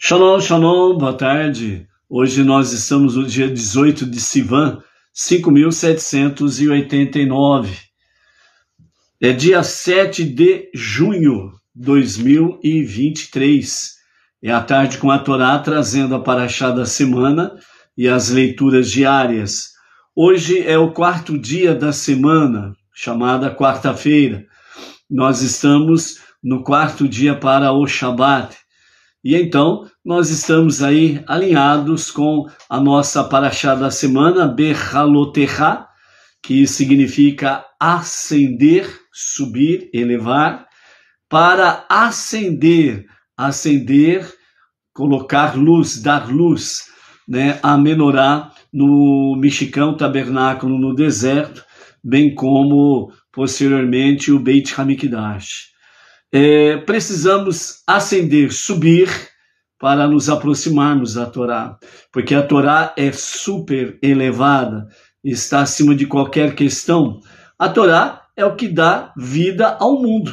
Shalom, shalom, boa tarde. Hoje nós estamos no dia 18 de Sivan, 5.789. É dia 7 de junho de 2023. É a tarde com a Torá trazendo a paraxá da semana e as leituras diárias. Hoje é o quarto dia da semana, chamada quarta-feira. Nós estamos no quarto dia para o Shabat. E então, nós estamos aí alinhados com a nossa paraxá da semana, Bechalotecha, que significa ascender, subir, elevar, para ascender, colocar luz, dar luz, né, a menorá no Mishkan, tabernáculo no deserto, bem como, posteriormente, o Beit HaMikdash. Precisamos ascender, subir, para nos aproximarmos da Torá, porque a Torá é super elevada, está acima de qualquer questão. A Torá é o que dá vida ao mundo,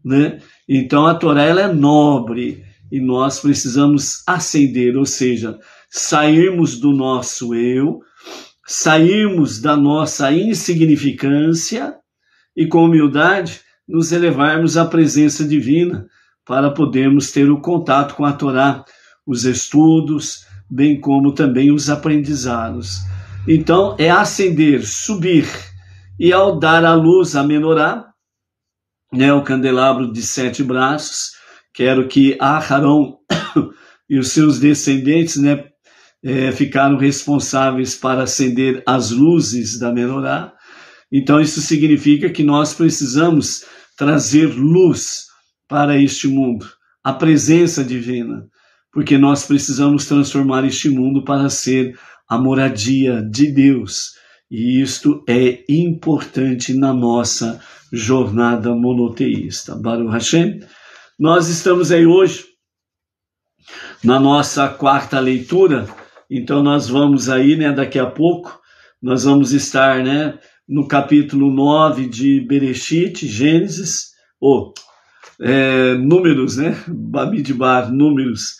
né? Então a Torá ela é nobre e nós precisamos ascender, ou seja, sairmos do nosso eu, sairmos da nossa insignificância e com humildade nos elevarmos à presença divina para podermos ter o contato com a Torá, os estudos, bem como também os aprendizados. Então, é ascender, subir, e ao dar a luz a menorá, né, o candelabro de 7 braços, quero que Aharon e os seus descendentes, né, ficaram responsáveis para acender as luzes da menorá. Então, isso significa que nós precisamos trazer luz para este mundo, a presença divina, porque nós precisamos transformar este mundo para ser a moradia de Deus. E isto é importante na nossa jornada monoteísta. Baruch Hashem. Nós estamos aí hoje na nossa quarta leitura, então nós vamos aí, né, daqui a pouco, nós vamos estar, né, no capítulo 9 de Bereshit, Gênesis, Números, né? Bamidbar, Números.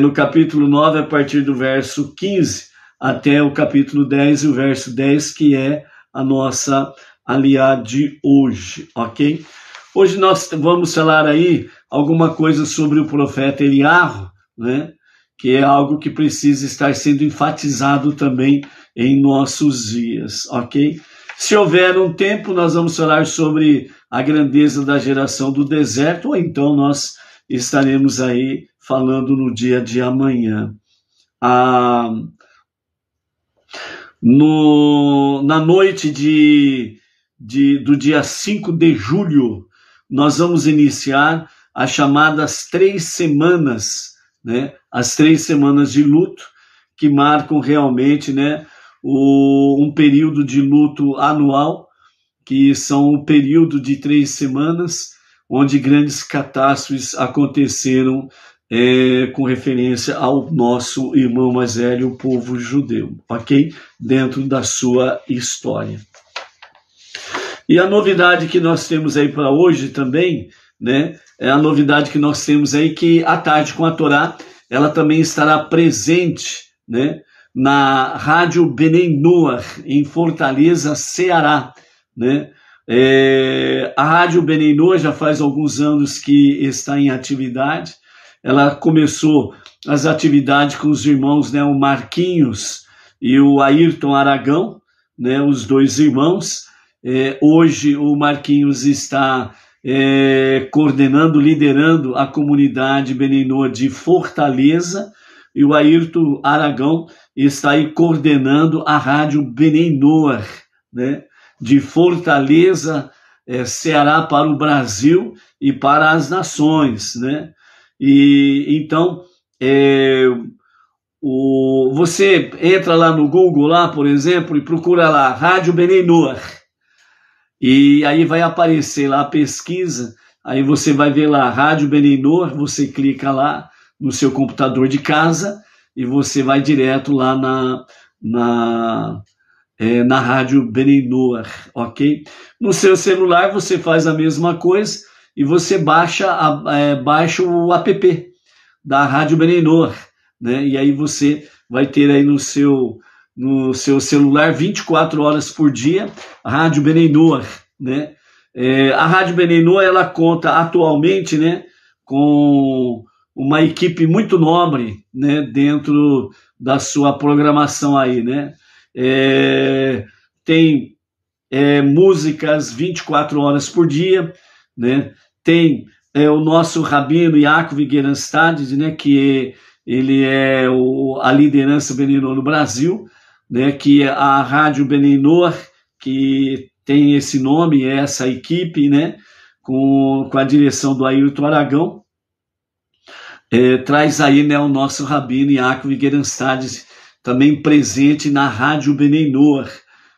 No capítulo 9, a partir do verso 15 até o capítulo 10 e o verso 10, que é a nossa aliá de hoje, ok? Hoje nós vamos falar aí alguma coisa sobre o profeta Eliarro, né? Que é algo que precisa estar sendo enfatizado também em nossos dias, ok? Se houver um tempo, nós vamos falar sobre a grandeza da geração do deserto, ou então nós estaremos aí falando no dia de amanhã. Na noite do dia 5 de julho, nós vamos iniciar as chamadas 3 semanas, né? As 3 semanas de luto, que marcam realmente, né, um período de luto anual, que são um período de 3 semanas, onde grandes catástrofes aconteceram com referência ao nosso irmão mais velho, o povo judeu, ok? Dentro da sua história. E a novidade que nós temos aí para hoje também, né, é a novidade que nós temos aí que à tarde com a Torá, ela também estará presente, né, na Rádio Bnei Noach, em Fortaleza, Ceará, né? A Rádio Bnei Noach já faz alguns anos que está em atividade. Ela começou as atividades com os irmãos, né, o Marquinhos e o Ayrton Aragão, né, os 2 irmãos. Hoje o Marquinhos está coordenando, liderando a comunidade Bnei Noach de Fortaleza, e o Ayrton Aragão está aí coordenando a Rádio Bnei Noach, né, de Fortaleza, Ceará, para o Brasil e para as nações, né? E então você entra lá no Google, lá, por exemplo, e procura lá Rádio Bnei Noach, e aí vai aparecer lá a pesquisa, aí você vai ver lá Rádio Bnei Noach, você clica lá no seu computador de casa e você vai direto lá na Rádio Bnei Noach, ok? No seu celular você faz a mesma coisa e você baixa o app, da Rádio Benenor, né? E aí você vai ter aí no seu celular 24 horas por dia a Rádio Benenor, né? A Rádio Benenor, ela conta atualmente, né, com uma equipe muito nobre, né, dentro da sua programação aí, né? Tem músicas 24 horas por dia, né? Tem o nosso Rabino Yaakov Geranstad, né, que ele é a liderança Benenor no Brasil, né, que a Rádio Benenor, que tem esse nome, essa equipe, né, com a direção do Ayrton Aragão, traz aí, né, o nosso Rabino Yaakov Geranstad, também presente na Rádio Benenor,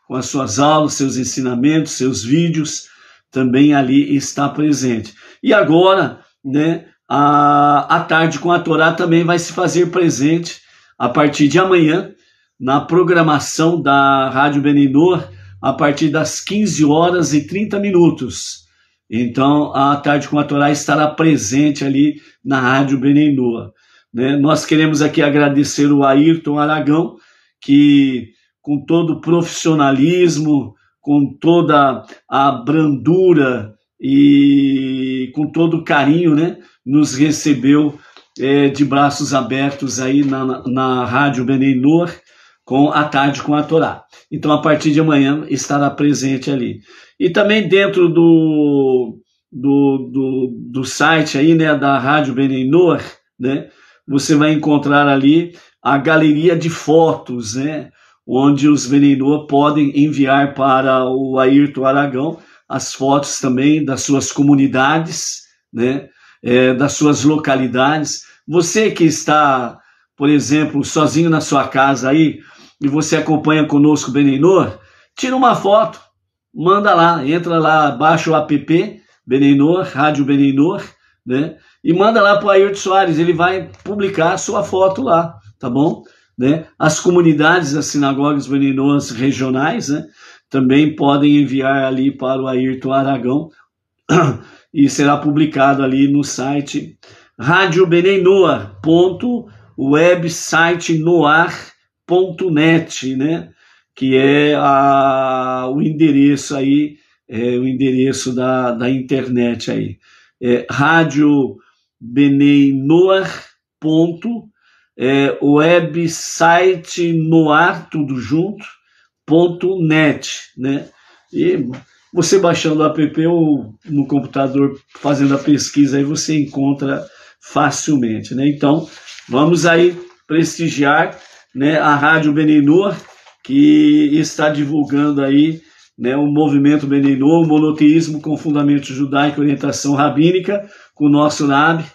com as suas aulas, seus ensinamentos, seus vídeos, também ali está presente. E agora, né, a Tarde com a Torá também vai se fazer presente a partir de amanhã, na programação da Rádio Benenor, a partir das 15 horas e 30 minutos. Então, a Tarde com a Torá estará presente ali na Rádio Benenor, né? Nós queremos aqui agradecer o Ayrton Aragão, que com todo o profissionalismo, com toda a brandura e com todo o carinho, né, nos recebeu de braços abertos aí na Rádio Benenor, com a Tarde com a Torá. Então, a partir de amanhã, estará presente ali. E também dentro do site aí, né, da Rádio Benenor, né, você vai encontrar ali a galeria de fotos, né, onde os Benenor podem enviar para o Ayrton Aragão as fotos também das suas comunidades, né, das suas localidades. Você que está, por exemplo, sozinho na sua casa aí, e você acompanha conosco o Benenor, tira uma foto, manda lá, entra lá, baixa o app Benenor, Rádio Benenor, né? E manda lá para o Ayrton Soares, ele vai publicar a sua foto lá, tá bom? Né? As comunidades, as sinagogas Benenor regionais, né, também podem enviar ali para o Ayrton Aragão e será publicado ali no site radiobenenor.websitenoar.net, né? Que é o endereço aí, o endereço da internet aí. radiobenenor.websitenoar, tudo junto, .net, né? E você baixando o app ou no computador fazendo a pesquisa aí você encontra facilmente, né? Então, vamos aí prestigiar, né, a Rádio Benenor, que está divulgando aí, né, o movimento Benenor, o monoteísmo com fundamento judaico e orientação rabínica, com o nosso Rav,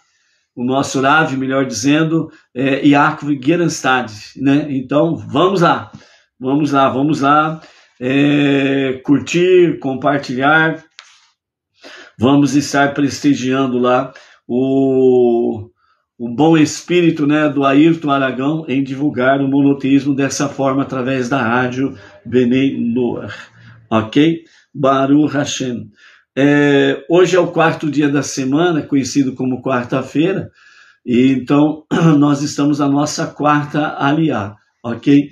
melhor dizendo, Yaakov Geranstad, né? Então, vamos lá, curtir, compartilhar, vamos estar prestigiando lá o bom espírito, né, do Ayrton Aragão em divulgar o monoteísmo dessa forma através da Rádio Benenor, ok? Baruch Hashem. Hoje é o quarto dia da semana, conhecido como quarta-feira, e então nós estamos na nossa quarta aliá, ok?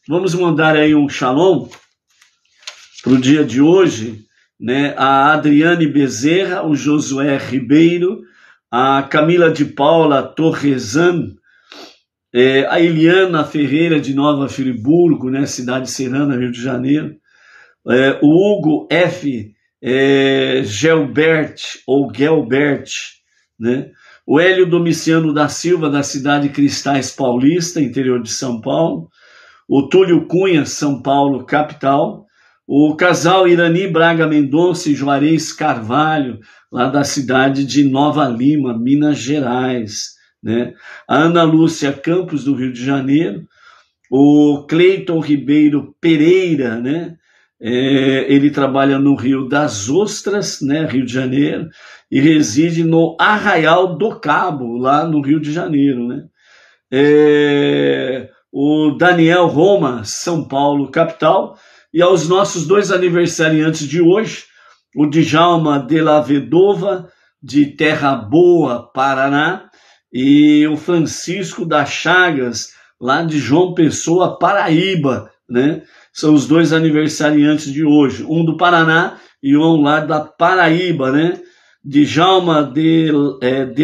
Vamos mandar aí um shalom para o dia de hoje, né? A Adriane Bezerra, o Josué Ribeiro, a Camila de Paula Torresan, a Eliana Ferreira de Nova Friburgo, né? Cidade serrana, Rio de Janeiro, o Hugo F. Gelbert, né? O Hélio Domiciano da Silva, da cidade Cristais Paulista, interior de São Paulo, o Túlio Cunha, São Paulo, capital, o casal Irani Braga Mendonça e Juarez Carvalho, lá da cidade de Nova Lima, Minas Gerais, né? A Ana Lúcia Campos, do Rio de Janeiro, o Cleiton Ribeiro Pereira, né? Ele trabalha no Rio das Ostras, né, Rio de Janeiro, e reside no Arraial do Cabo, lá no Rio de Janeiro, né? O Daniel Roma, São Paulo, capital, e aos nossos dois aniversariantes de hoje, o Djalma de la Vedova, de Terra Boa, Paraná, e o Francisco das Chagas, lá de João Pessoa, Paraíba, né? São os dois aniversariantes de hoje, um do Paraná e um lá da Paraíba, né? Djalma de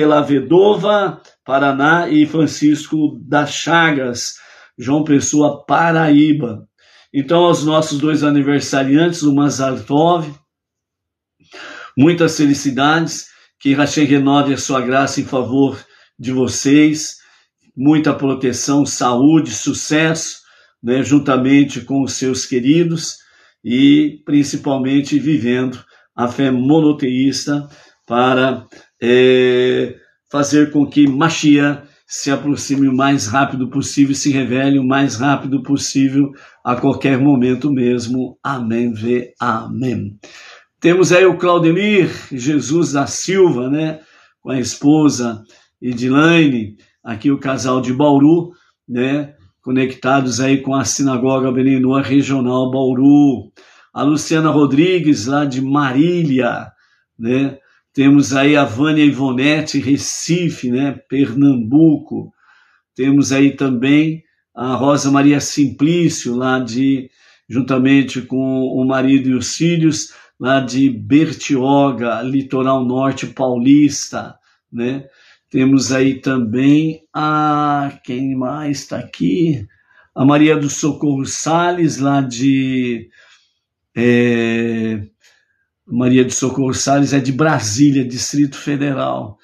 la Vedova, Paraná, e Francisco das Chagas, João Pessoa, Paraíba. Então, aos nossos dois aniversariantes, o Mazartov, muitas felicidades, que Hashem renove a sua graça em favor de vocês, muita proteção, saúde, sucesso, né, juntamente com os seus queridos, e principalmente vivendo a fé monoteísta para fazer com que Mashiach se aproxime o mais rápido possível, se revele o mais rápido possível, a qualquer momento mesmo. Amém, ve amém. Temos aí o Claudemir Jesus da Silva, né, com a esposa Edilaine, aqui o casal de Bauru, né, conectados aí com a Sinagoga Beninoa Regional Bauru. A Luciana Rodrigues, lá de Marília, né, temos aí a Vânia Ivonete, Recife, né, Pernambuco. Temos aí também a Rosa Maria Simplício, juntamente com o marido e os filhos, lá de Bertioga, litoral norte paulista, né? Temos aí também quem mais está aqui? A Maria do Socorro Salles, lá de... Maria do Socorro Salles é de Brasília, Distrito Federal.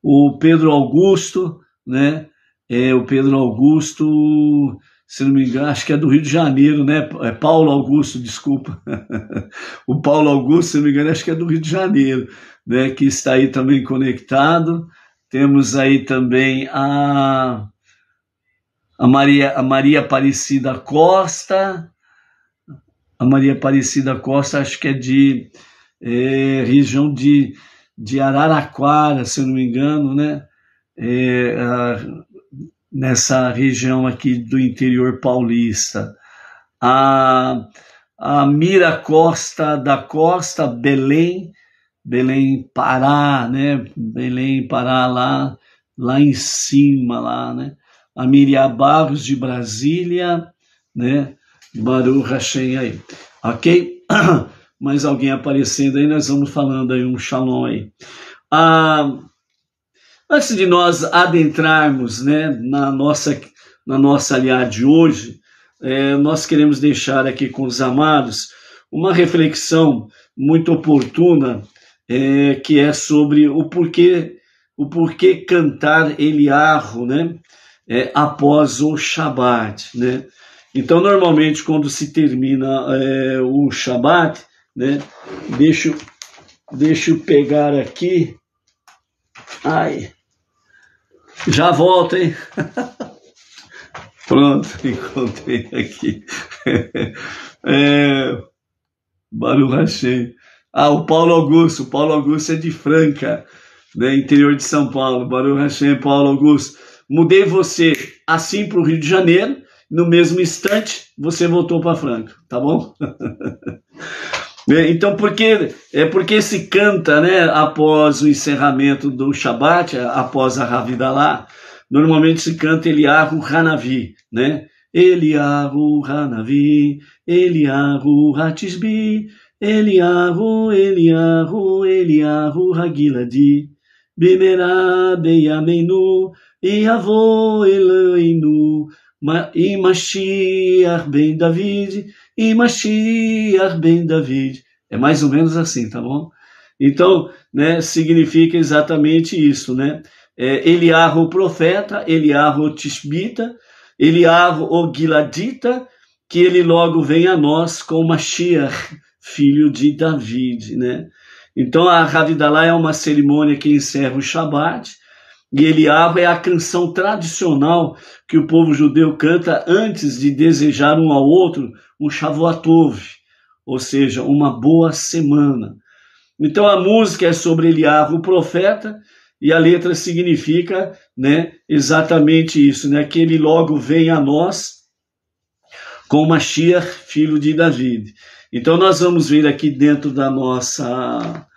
O Pedro Augusto, né? O Pedro Augusto, se não me engano, acho que é do Rio de Janeiro, né? É Paulo Augusto, desculpa. O Paulo Augusto, se não me engano, acho que é do Rio de Janeiro, né? Que está aí também conectado. Temos aí também a Maria Aparecida Costa. A Maria Aparecida Costa, acho que é de região de Araraquara, se eu não me engano, né? Nessa região aqui do interior paulista. A Mira Costa da Costa, Belém, Pará, né? Belém, Pará, lá em cima, lá, né? A Miriam Barros de Brasília, né? Baruch Hashem aí, ok? Mais alguém aparecendo aí, nós vamos falando aí um shalom aí. Antes de nós adentrarmos, né, na nossa aliá de hoje, nós queremos deixar aqui com os amados uma reflexão muito oportuna, que é sobre o porquê cantar Eliarro, né, após o Shabat, né? Então, normalmente, quando se termina o Shabat, né, deixa eu pegar aqui. Ai, já volto, hein? Pronto, encontrei aqui. Baruch Hashem. O Paulo Augusto é de Franca, né, interior de São Paulo. Baruch Hashem, Paulo Augusto. Mudei você assim para o Rio de Janeiro, no mesmo instante você voltou para Franca, tá bom? Então, porque se canta, né, após o encerramento do Shabat, após a Havidalah, normalmente se canta Eliarro Hanavi, né? Eliarro Hanavi, Eliarro Hatisbi, Eliarro Hagiladi, Bimerá Beyameinu, Iavo Eloinu, e Mashiach ben David, e Mashiach ben David. É mais ou menos assim, tá bom? Então, né, significa exatamente isso, né? Eliarro o profeta, Eliarro o Tishbita, Eliarro o Giladita, que ele logo vem a nós com Mashiach, filho de David, né? Então, a Havidalah é uma cerimônia que encerra o Shabat, e Eliarro é a canção tradicional que o povo judeu canta antes de desejar um ao outro um Shavuatov, ou seja, uma boa semana. Então a música é sobre Eliarro, o profeta, e a letra significa, né, exatamente isso, né, que ele logo vem a nós com Mashiach, filho de David. Então nós vamos ver aqui dentro da nossa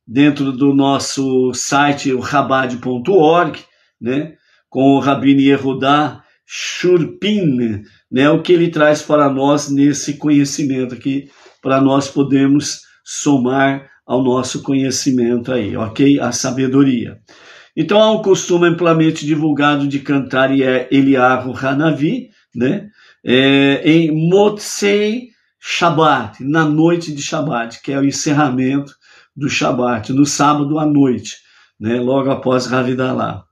dentro do nosso site, o Chabad.org, né, com o Rabino Yehudá Shurpin, né, o que ele traz para nós nesse conhecimento aqui, para nós podermos somar ao nosso conhecimento aí, ok? A sabedoria. Então há um costume amplamente divulgado de cantar Eliyahu Hanavi, né, em Motzei Shabbat, na noite de Shabbat, que é o encerramento do Shabbat, no sábado à noite, né, logo após Ravidalá.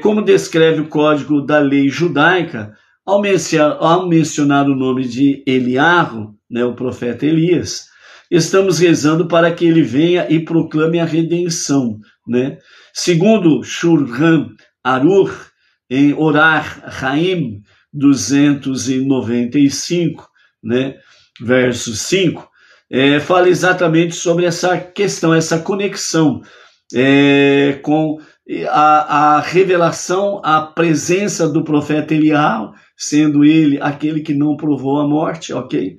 Como descreve o código da lei judaica, ao mencionar o nome de Eliyahu, né, o profeta Elias, estamos rezando para que ele venha e proclame a redenção, né? Segundo Shulchan Aruch, em Orar Chaim 295, né, verso 5, fala exatamente sobre essa questão, essa conexão com a revelação, a presença do profeta Eliyahu, sendo ele aquele que não provou a morte, ok?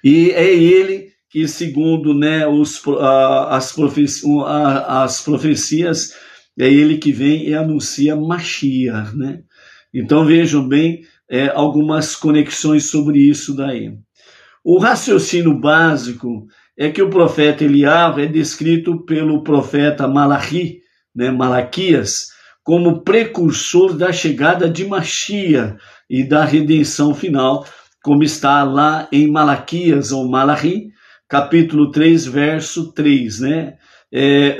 E é ele que, segundo, né, as profecias, é ele que vem e anuncia Mashiach, né? Então vejam bem algumas conexões sobre isso daí. O raciocínio básico é que o profeta Eliyahu é descrito pelo profeta Malachi, né, Malaquias, como precursor da chegada de Mashiach e da redenção final, como está lá em Malaquias, ou Malachi, capítulo 3, verso 3, né?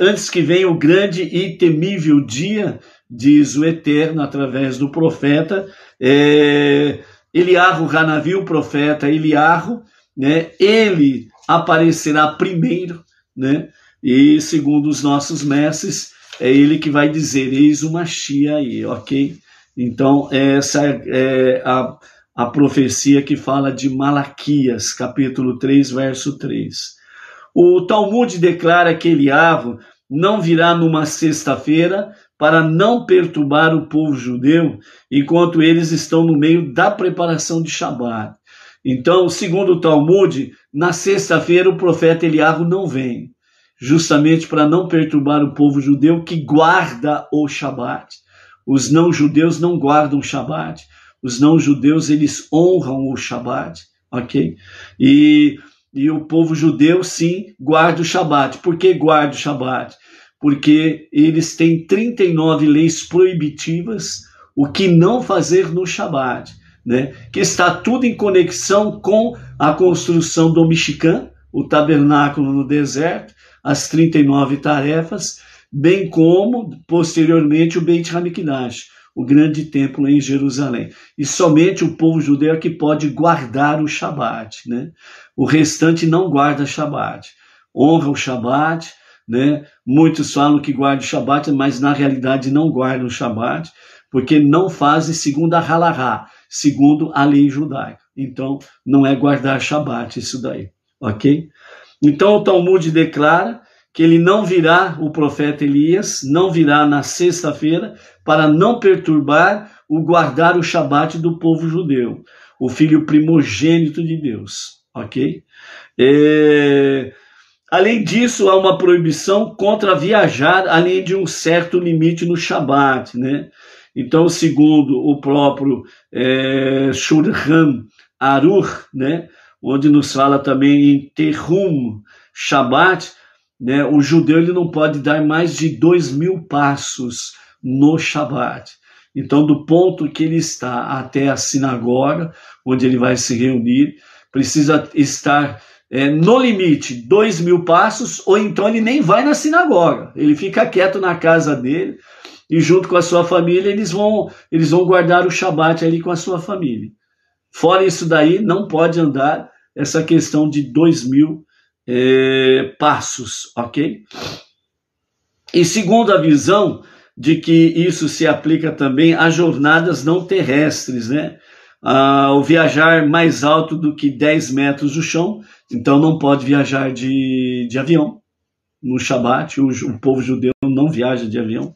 Antes que venha o grande e temível dia, diz o Eterno, através do profeta, Eliyahu Hanavi, o profeta Eliyahu, né? Ele aparecerá primeiro, né? E segundo os nossos mestres, é ele que vai dizer, eis o Mashiach aí, ok? Então, essa é a profecia que fala de Malaquias, capítulo 3, verso 3. O Talmud declara que Eliyahu não virá numa sexta-feira para não perturbar o povo judeu, enquanto eles estão no meio da preparação de Shabat. Então, segundo o Talmud, na sexta-feira o profeta Eliyahu não vem, justamente para não perturbar o povo judeu que guarda o Shabat. Os não-judeus não guardam o Shabat. Os não-judeus, eles honram o Shabat, ok? E o povo judeu, sim, guarda o Shabat. Por que guarda o Shabat? Porque eles têm 39 leis proibitivas, o que não fazer no Shabat, né? Que está tudo em conexão com a construção do Mishkan, o tabernáculo no deserto, as 39 tarefas, bem como, posteriormente, o Beit HaMikdash, o grande templo em Jerusalém. E somente o povo judeu é que pode guardar o Shabat, né? O restante não guarda Shabat. Honra o Shabat, né? Muitos falam que guarda o Shabat, mas na realidade não guardam o Shabat, porque não fazem segundo a Halahá, segundo a lei judaica. Então, não é guardar Shabat isso daí, ok? Então, o Talmud declara que ele não virá, o profeta Elias, não virá na sexta-feira para não perturbar o guardar o Shabat do povo judeu, o filho primogênito de Deus, ok? Além disso, há uma proibição contra viajar além de um certo limite no Shabat, né? Então, segundo o próprio Shulchan Aruch, né, onde nos fala também em Tehum Shabat, né, o judeu ele não pode dar mais de 2.000 passos no Shabat. Então, do ponto que ele está até a sinagoga, onde ele vai se reunir, precisa estar no limite 2.000 passos, ou então ele nem vai na sinagoga. Ele fica quieto na casa dele e junto com a sua família eles vão guardar o Shabat ali com a sua família. Fora isso daí, não pode andar essa questão de 2.000 passos, ok? E segundo a visão de que isso se aplica também a jornadas não terrestres, né? O viajar mais alto do que 10 metros do chão, então não pode viajar de avião no Shabat, o povo judeu não viaja de avião.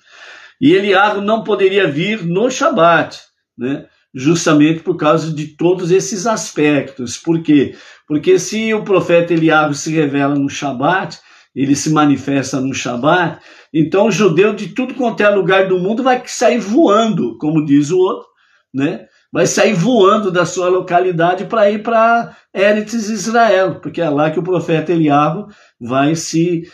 E Eliyahu não poderia vir no Shabat, né? justamente por causa de todos esses aspectos. Por quê? Porque se o profeta Eliahu se revela no Shabat, ele se manifesta no Shabat, então o judeu de tudo quanto é lugar do mundo vai sair voando, como diz o outro, né? Vai sair voando da sua localidade para ir para Eretz Israel, porque é lá que o profeta Eliahu vai se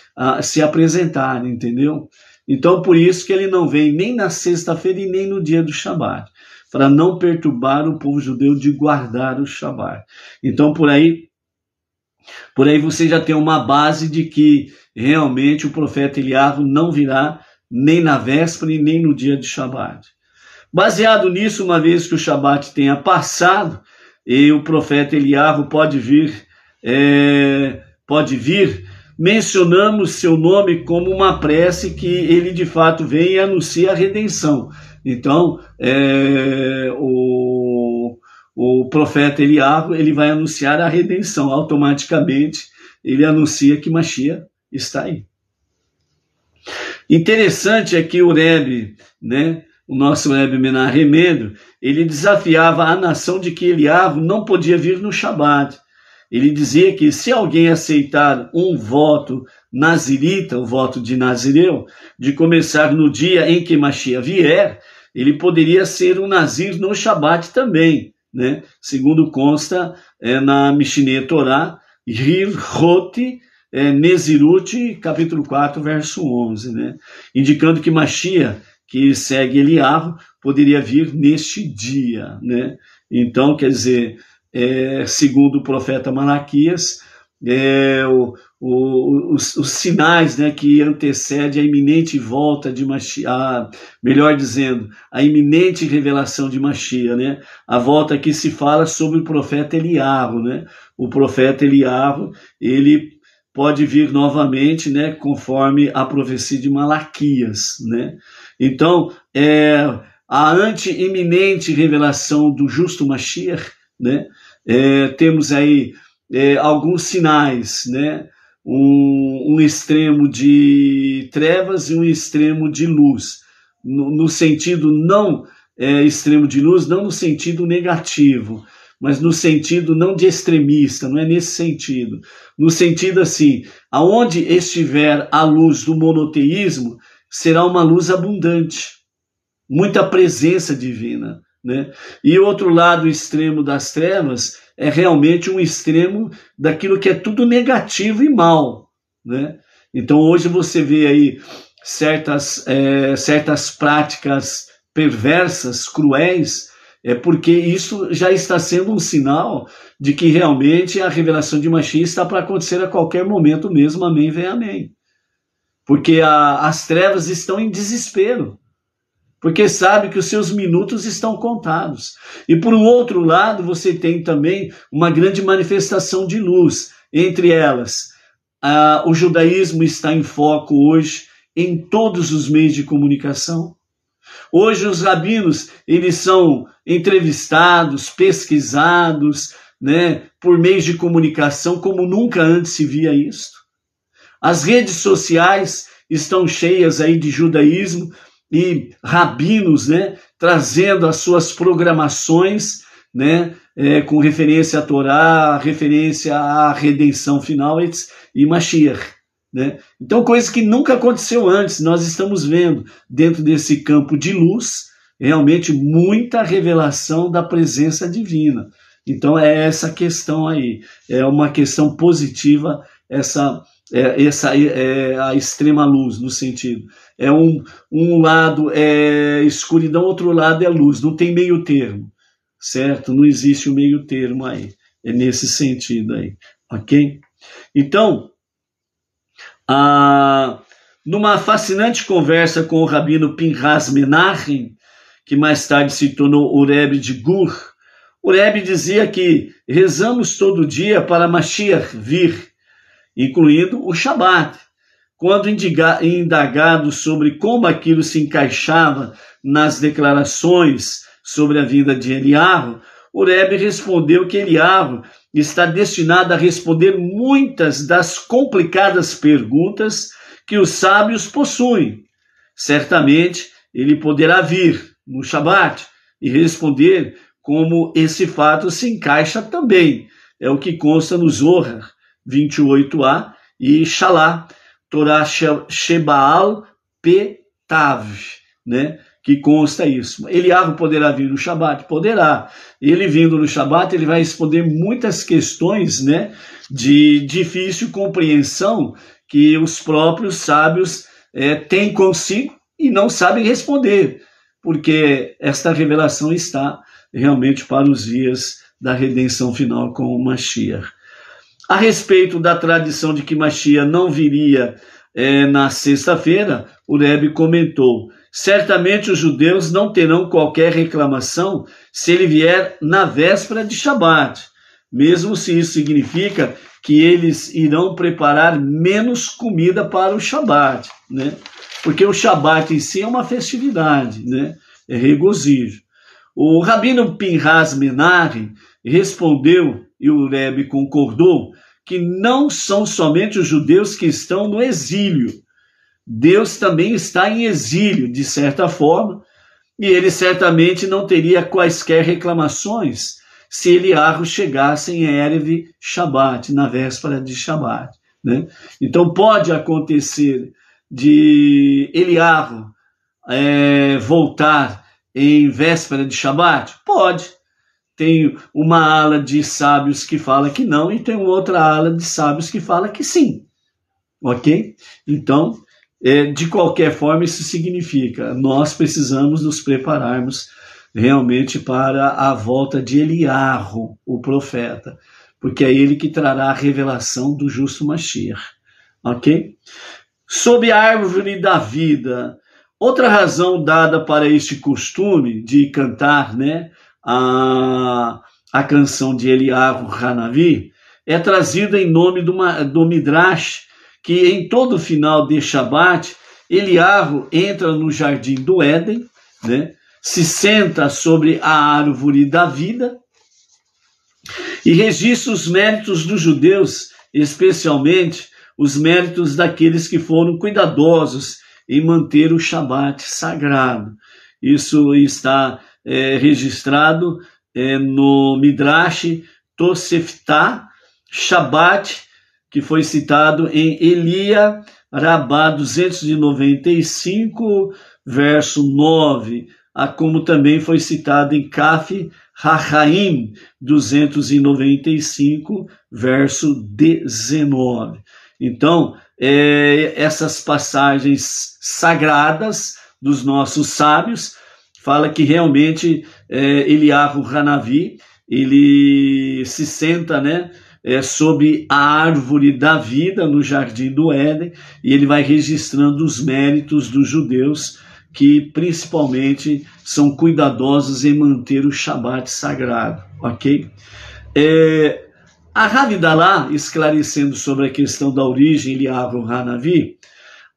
apresentar, entendeu? Então, por isso que ele não vem nem na sexta-feira e nem no dia do Shabat, para não perturbar o povo judeu de guardar o Shabat. Então, por aí você já tem uma base de que realmente o profeta Eliahu não virá nem na véspera e nem no dia de Shabat. Baseado nisso, uma vez que o Shabat tenha passado, e o profeta Eliahu pode vir, mencionamos seu nome como uma prece que ele de fato vem e anuncia a redenção. Então, o profeta Eliahu, ele vai anunciar a redenção, automaticamente ele anuncia que Mashiach está aí. Interessante é que o Rebbe, né, o nosso Rebbe Menahem Mendel, ele desafiava a nação de que Eliahu não podia vir no Shabat. Ele dizia que se alguém aceitar um voto nazirita, o voto de Nazireu, de começar no dia em que Mashiach vier, ele poderia ser um nazir no Shabat também, né? Segundo consta na Mishneh Torah, Hirhot Nezirut, capítulo 4, verso 11, né? Indicando que Mashiach, que segue Eliahu, poderia vir neste dia, né? Então, quer dizer, segundo o profeta Malaquias, os sinais, né, que antecedem a iminente volta de Mashiach, melhor dizendo, a iminente revelação de Mashiach, né? A volta que se fala sobre o profeta Eliahu, né? O profeta Eliahu, ele pode vir novamente, né, conforme a profecia de Malaquias, né? Então, a anti-iminente revelação do justo Mashiach, né? Temos aí alguns sinais, né? Um extremo de trevas e um extremo de luz, no sentido não extremo de luz, não no sentido negativo, mas no sentido não de extremista, não é nesse sentido. No sentido assim, aonde estiver a luz do monoteísmo, será uma luz abundante, muita presença divina, né? E o outro lado extremo das trevas é realmente um extremo daquilo que é tudo negativo e mal, né? Então hoje você vê aí certas práticas perversas, cruéis, porque isso já está sendo um sinal de que realmente a revelação de Mashiach está para acontecer a qualquer momento mesmo, amém, vem amém. Porque as trevas estão em desespero, porque sabe que os seus minutos estão contados. E por um outro lado, você tem também uma grande manifestação de luz. Entre elas, o judaísmo está em foco hoje em todos os meios de comunicação. Hoje os rabinos, eles são entrevistados, pesquisados, né, por meios de comunicação como nunca antes se via isso. As redes sociais estão cheias aí de judaísmo e rabinos, né, trazendo as suas programações, né, com referência à Torá, referência à redenção final e Mashiach, né? Então, coisa que nunca aconteceu antes, nós estamos vendo dentro desse campo de luz, realmente muita revelação da presença divina. Então, é essa questão aí, é uma questão positiva, a extrema luz, no sentido. Um lado é escuridão, outro lado é luz, não tem meio termo, certo? Não existe o meio termo aí, é nesse sentido aí, ok? Então, numa fascinante conversa com o rabino Pinchas Menachem, que mais tarde se tornou o Rebbe de Gur, o Rebbe dizia que rezamos todo dia para Mashiach vir, incluindo o Shabat. Quando indagado sobre como aquilo se encaixava nas declarações sobre a vida de Eliahu, o Rebbe respondeu que Eliahu está destinado a responder muitas das complicadas perguntas que os sábios possuem. Certamente, ele poderá vir no Shabat e responder como esse fato se encaixa também. É o que consta no Zohar 28a e Shalá, Torá Shebaal Petav, né? Que consta isso. Eliahu poderá vir no Shabat? Poderá. Ele vindo no Shabat, ele vai responder muitas questões, né, de difícil compreensão que os próprios sábios têm consigo e não sabem responder, porque esta revelação está realmente para os dias da redenção final com o Mashiach. A respeito da tradição de que Mashiach não viria na sexta-feira, o Rebbe comentou: certamente os judeus não terão qualquer reclamação se ele vier na véspera de Shabat, mesmo se isso significa que eles irão preparar menos comida para o Shabat, né? Porque o Shabat em si é uma festividade, né? É regozijo. O Rabino Pinhas Menari respondeu, e o Rebbe concordou, que não são somente os judeus que estão no exílio. Deus também está em exílio, de certa forma, e ele certamente não teria quaisquer reclamações se Eliahu chegasse em Erev Shabbat, na véspera de Shabbat, né? Então pode acontecer de Eliahu voltar em véspera de Shabbat? Pode. Tem uma ala de sábios que fala que não, e tem outra ala de sábios que fala que sim. Ok? Então, de qualquer forma, isso significa nós precisamos nos prepararmos realmente para a volta de Eliahu, o profeta, porque é ele que trará a revelação do justo Mashiach. Ok? Sob a árvore da vida, outra razão dada para este costume de cantar, né, a canção de Eliahu Hanavi é trazida em nome do Midrash, que em todo final de Shabat, Eliahu entra no jardim do Éden, né, se senta sobre a árvore da vida e registra os méritos dos judeus, especialmente os méritos daqueles que foram cuidadosos em manter o Shabat sagrado. Isso está registrado no Midrash Tosefta Shabbat, que foi citado em Elia Rabá 295, verso 9, como também foi citado em Kaf Hachaim 295, verso 19. Então, essas passagens sagradas dos nossos sábios fala que realmente Eliahu Hanavi, ele se senta, né, sob a árvore da vida no jardim do Éden, e ele vai registrando os méritos dos judeus que principalmente são cuidadosos em manter o Shabat sagrado, ok? A Havidalá, esclarecendo sobre a questão da origem de Eliahu Hanavi,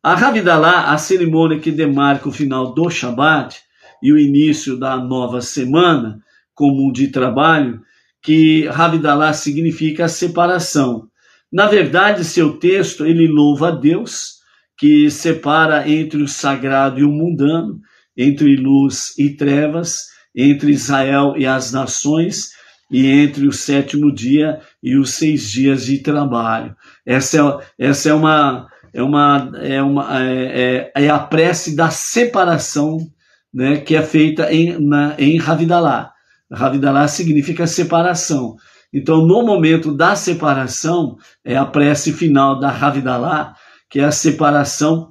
a Havidalá, a cerimônia que demarca o final do Shabat e o início da nova semana comum de trabalho, que Havidalá significa a separação. Na verdade, seu texto, ele louva a Deus, que separa entre o sagrado e o mundano, entre luz e trevas, entre Israel e as nações, e entre o sétimo dia e os 6 dias de trabalho. Essa é a prece da separação, né, que é feita em Havidalá. Havidalá significa separação. Então, no momento da separação, é a prece final da Havidalá, que é a separação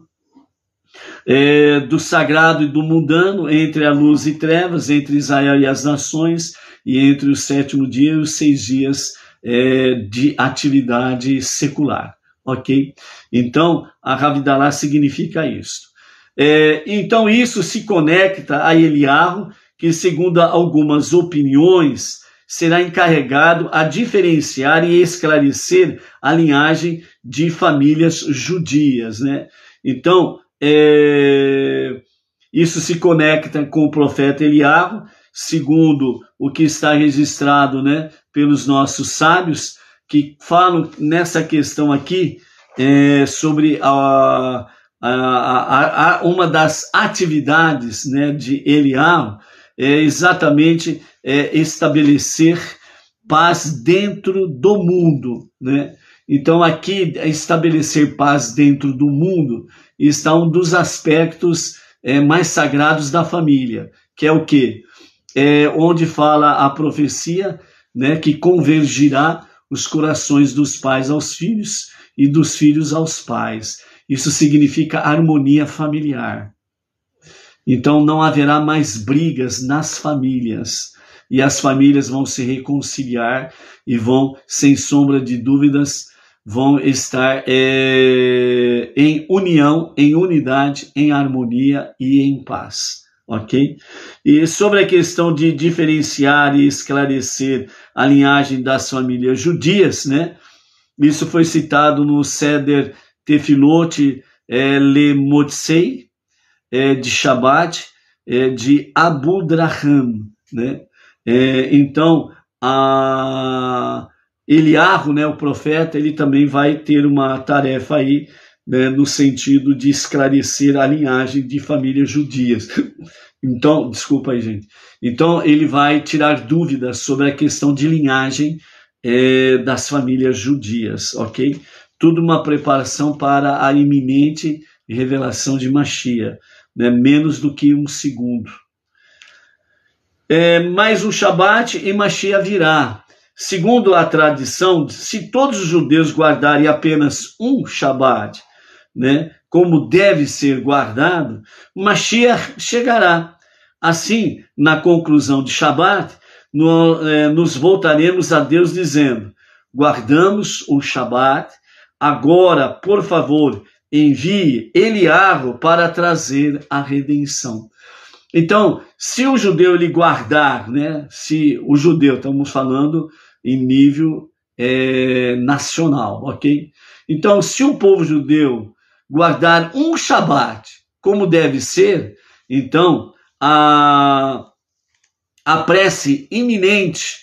do sagrado e do mundano, entre a luz e trevas, entre Israel e as nações, e entre o sétimo dia e os 6 dias de atividade secular. Ok? Então, a Havidalá significa isso. Então, isso se conecta a Eliahu, que, segundo algumas opiniões, será encarregado a diferenciar e esclarecer a linhagem de famílias judias, né? Então, isso se conecta com o profeta Eliahu, segundo o que está registrado, né, pelos nossos sábios, que falam nessa questão aqui sobre uma das atividades, né, de Eliahu, exatamente estabelecer paz dentro do mundo, né? Então aqui, estabelecer paz dentro do mundo está um dos aspectos mais sagrados da família, que é o quê? Onde fala a profecia, né, que convergirá os corações dos pais aos filhos e dos filhos aos pais. Isso significa harmonia familiar. Então não haverá mais brigas nas famílias, e as famílias vão se reconciliar e vão, sem sombra de dúvidas, vão estar em união, em unidade, em harmonia e em paz. Ok? E sobre a questão de diferenciar e esclarecer a linhagem das famílias judias, né? Isso foi citado no Seder Tefilot Lemotzei, de Shabbat, de Abu Draham, né? Então, Eliarro, né, o profeta, ele também vai ter uma tarefa aí, né, no sentido de esclarecer a linhagem de famílias judias. Então, desculpa aí, gente. Então, ele vai tirar dúvidas sobre a questão de linhagem das famílias judias, ok? Tudo uma preparação para a iminente revelação de Mashiach, né? Menos do que um segundo. Mais um Shabat e Mashiach virá. Segundo a tradição, se todos os judeus guardarem apenas um Shabat, né, como deve ser guardado, Mashiach chegará. Assim, na conclusão de Shabat, nos voltaremos a Deus dizendo: guardamos o Shabat, agora, por favor, envie Eliarro para trazer a redenção. Então, se o judeu ele guardar, né, se o judeu, estamos falando em nível nacional, ok? Então, se o povo judeu guardar um Shabat como deve ser, então a prece iminente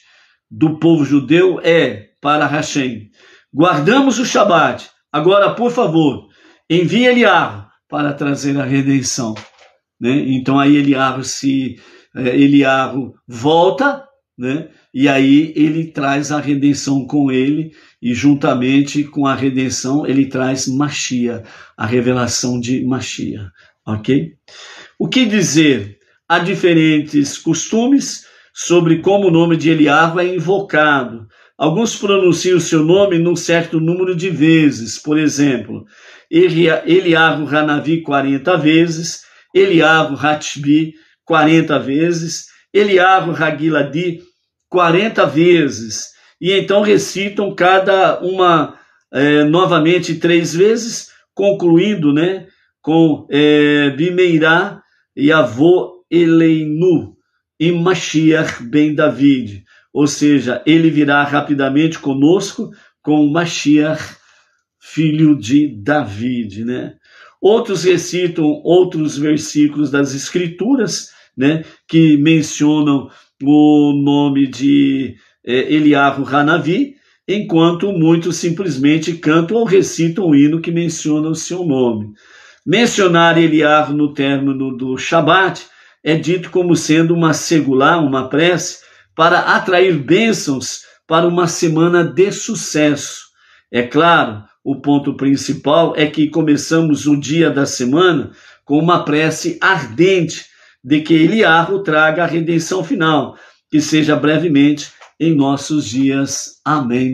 do povo judeu é para Hashem: guardamos o Shabat, agora, por favor, envie Eliarro para trazer a redenção. Né? Então aí Eliarro volta, né? E aí ele traz a redenção com ele, e juntamente com a redenção ele traz Mashiach, a revelação de Mashiach, ok? O que dizer? Há diferentes costumes sobre como o nome de Eliarro é invocado. Alguns pronunciam o seu nome num certo número de vezes, por exemplo, Eliarro Hanavi 40 vezes, Eliarro Hatshbi 40 vezes, Eliarro Hagiladi 40 vezes, e então recitam cada uma novamente 3 vezes, concluindo, né, com Bimeirá Yavô Eleinu e Mashiach ben David, ou seja, ele virá rapidamente conosco com Mashiach, filho de David, né? Outros recitam outros versículos das Escrituras, né, que mencionam o nome de Eliarro Hanavi, enquanto muitos simplesmente cantam ou recitam o hino que menciona o seu nome. Mencionar Eliarro no término do Shabat é dito como sendo uma segulá, uma prece, para atrair bênçãos para uma semana de sucesso. É claro, o ponto principal é que começamos o dia da semana com uma prece ardente de que Eliarro traga a redenção final, que seja brevemente em nossos dias. Amém.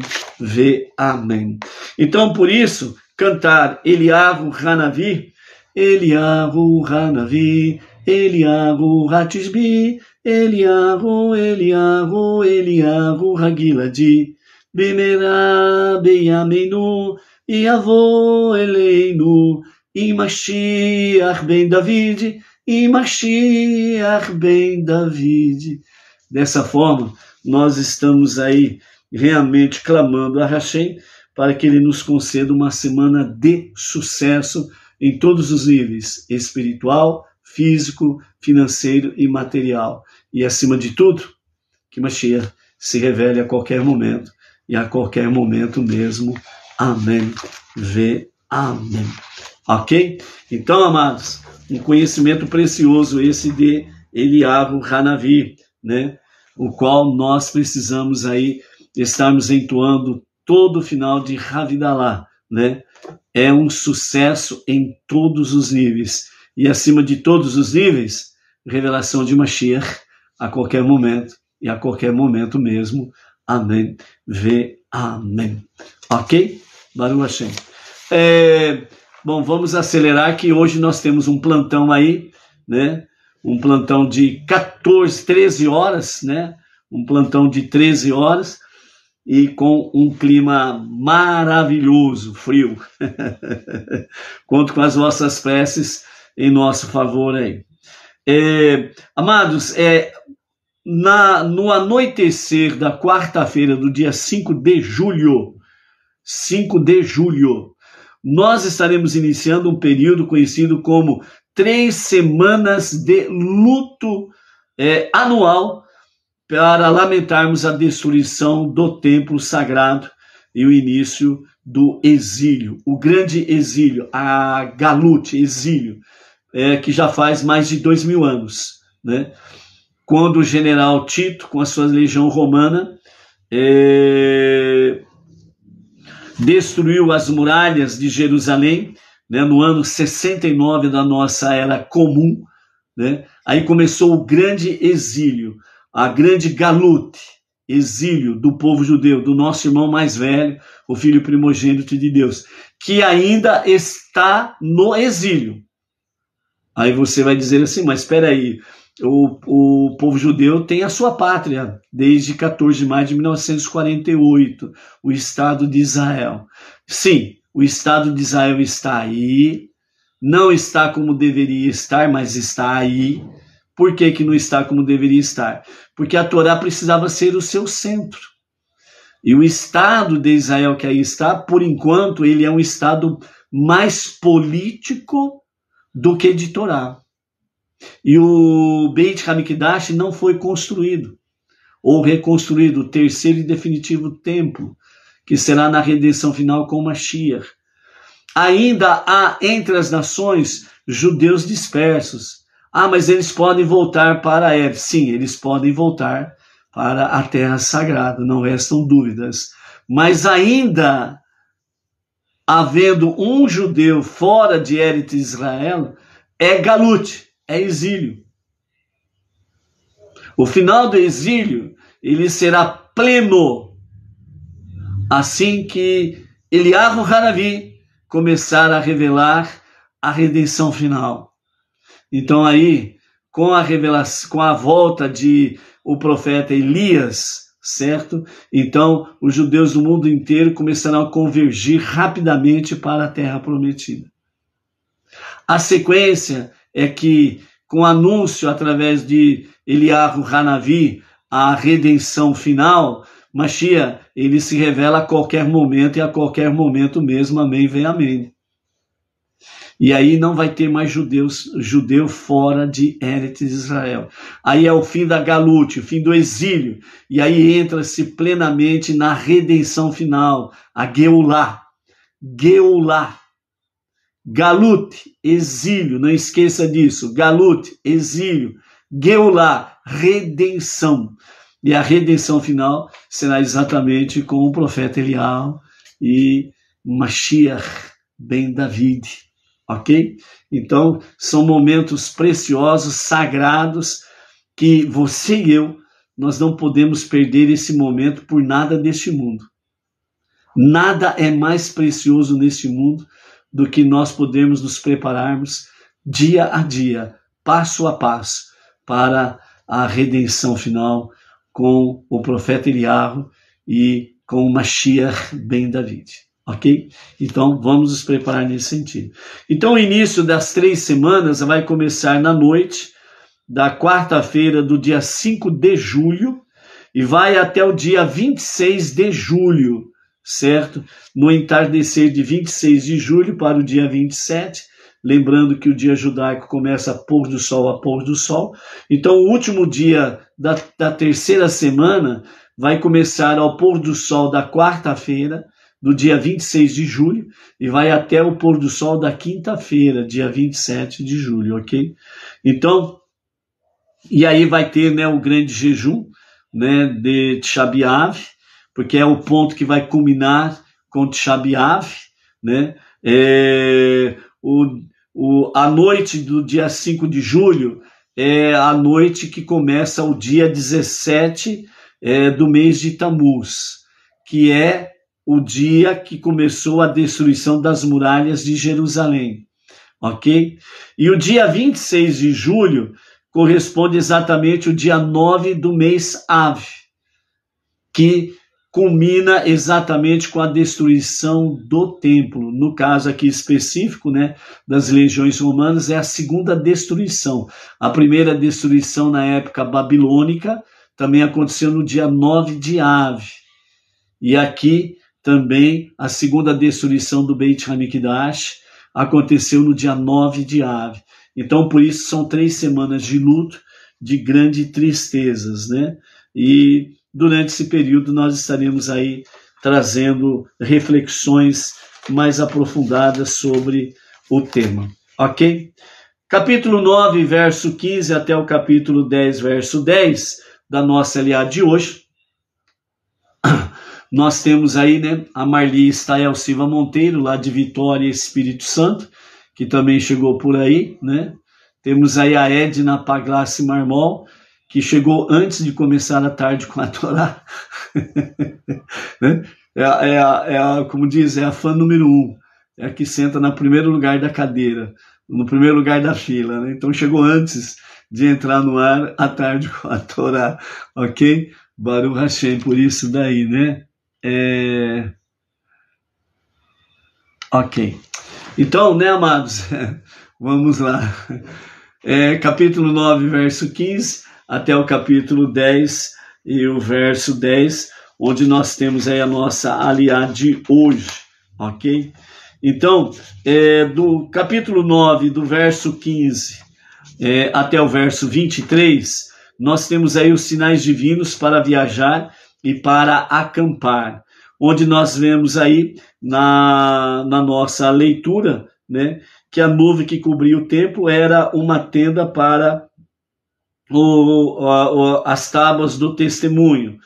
Amém. Então, por isso, cantar Eliarro Hanavi, Eliarro Hanavi, Eliarro Hatishbi, Eliarro, Eliarro, Eliarro Hagiladi, Bimerá Beyameinu, Yavô Eleinu, e Mashiach ben David, e Mashiach ben David. Dessa forma, nós estamos aí realmente clamando a Hashem para que ele nos conceda uma semana de sucesso em todos os níveis, espiritual, físico, financeiro e material. E acima de tudo, que Mashiach se revele a qualquer momento, e a qualquer momento mesmo. Amém. Amém. Ok? Então, amados, um conhecimento precioso esse de Eliyahu Hanavi, né? O qual nós precisamos aí estarmos entoando todo o final de Havidalah, né? É um sucesso em todos os níveis. E acima de todos os níveis, revelação de Mashiach a qualquer momento, e a qualquer momento mesmo. Amém. Amém. Ok? Baruch Hashem. Bom, vamos acelerar que hoje nós temos um plantão aí, né? Um plantão de 13 horas, né? Um plantão de 13 horas e com um clima maravilhoso, frio. Conto com as vossas preces em nosso favor aí. Amados, no anoitecer da quarta-feira do dia 5 de julho, nós estaremos iniciando um período conhecido como 3 semanas de luto anual para lamentarmos a destruição do templo sagrado e o início do exílio, o grande exílio, a Galut, exílio, que já faz mais de 2000 anos, né? Quando o general Tito, com a sua legião romana, destruiu as muralhas de Jerusalém, né, no ano 69 da nossa era comum, né? Aí começou o grande exílio, a grande Galut, exílio do povo judeu, do nosso irmão mais velho, o filho primogênito de Deus, que ainda está no exílio. Aí você vai dizer assim, mas espera aí, o povo judeu tem a sua pátria desde 14 de maio de 1948, o Estado de Israel. Sim, o Estado de Israel está aí, não está como deveria estar, mas está aí. Por que não está como deveria estar? Porque a Torá precisava ser o seu centro. E o Estado de Israel que aí está, por enquanto, ele é um Estado mais político do que de Torá. E o Beit HaMikdash não foi construído ou reconstruído, o terceiro e definitivo templo, que será na redenção final com Mashiach. Ainda há entre as nações judeus dispersos. Mas eles podem voltar para a Eve. Sim, eles podem voltar para a terra sagrada, não restam dúvidas. Mas ainda havendo um judeu fora de Eretz Israel, é Galut, é exílio. O final do exílio, ele será pleno assim que Eliyahu Hanavi começar a revelar a redenção final. Então aí, com a revelação, com a volta de o profeta Elias, certo? Então, os judeus do mundo inteiro começarão a convergir rapidamente para a terra prometida. A sequência é que, com o anúncio através de Eliyahu Hanavi, a redenção final, Mashiach, ele se revela a qualquer momento e a qualquer momento mesmo, amém, vem amém. E aí não vai ter mais judeu fora de Eretz Israel. Aí é o fim da Galut, o fim do exílio. E aí entra-se plenamente na redenção final, a Geulah. Geulah. Galut, exílio, não esqueça disso. Galut, exílio. Geulah, redenção. E a redenção final será exatamente com o profeta Eliyahu e Mashiach ben David. Ok? Então, são momentos preciosos, sagrados, que você e eu, nós não podemos perder esse momento por nada deste mundo. Nada é mais precioso neste mundo do que nós podemos nos prepararmos dia a dia, passo a passo, para a redenção final com o profeta Eliyahu e com o Mashiach ben David. Ok? Então, vamos nos preparar nesse sentido. Então, o início das 3 semanas vai começar na noite da quarta-feira do dia 5 de julho e vai até o dia 26 de julho, certo? No entardecer de 26 de julho para o dia 27, lembrando que o dia judaico começa a pôr do sol a pôr do sol. Então, o último dia da terceira semana vai começar ao pôr do sol da quarta-feira, do dia 26 de julho, e vai até o pôr do sol da quinta-feira, dia 27 de julho, ok? Então, E aí vai ter, né, o grande jejum, né, de Tisha B'Av, porque é o ponto que vai culminar com Tisha B'Av, né? A noite do dia 5 de julho é a noite que começa o dia 17 do mês de Tammuz, que é o dia que começou a destruição das muralhas de Jerusalém, ok? E o dia 26 de julho corresponde exatamente ao dia 9 do mês Av, que culmina exatamente com a destruição do templo. No caso aqui específico, né, das legiões romanas, é a segunda destruição. A primeira destruição na época babilônica também aconteceu no dia 9 de Av. E aqui também a segunda destruição do Beit HaMikdash aconteceu no dia 9 de Av. Então, por isso, são 3 semanas de luto, de grandes tristezas, né? E durante esse período nós estaremos aí trazendo reflexões mais aprofundadas sobre o tema, ok? Capítulo 9, verso 15 até o capítulo 10, verso 10 da nossa LA de hoje. Nós temos aí, né, a Marli Estael Silva Monteiro, lá de Vitória, Espírito Santo, que também chegou por aí, né? Temos aí a Edna Paglassi Marmol, que chegou antes de começar a tarde com a Torá. Né? Como diz, é a fã número 1, é a que senta no primeiro lugar da cadeira, no primeiro lugar da fila, né? Então chegou antes de entrar no ar a tarde com a Torá, ok? Baruch Hashem, por isso daí, né? Ok. Então, né, amados, vamos lá. Capítulo 9, verso 15, até o capítulo 10 e o verso 10, onde nós temos aí a nossa aliá de hoje, ok? Então, do capítulo 9, do verso 15 até o verso 23, nós temos aí os sinais divinos para viajar e para acampar, onde nós vemos aí na nossa leitura, né, que a nuvem que cobria o templo era uma tenda para as tábuas do testemunho,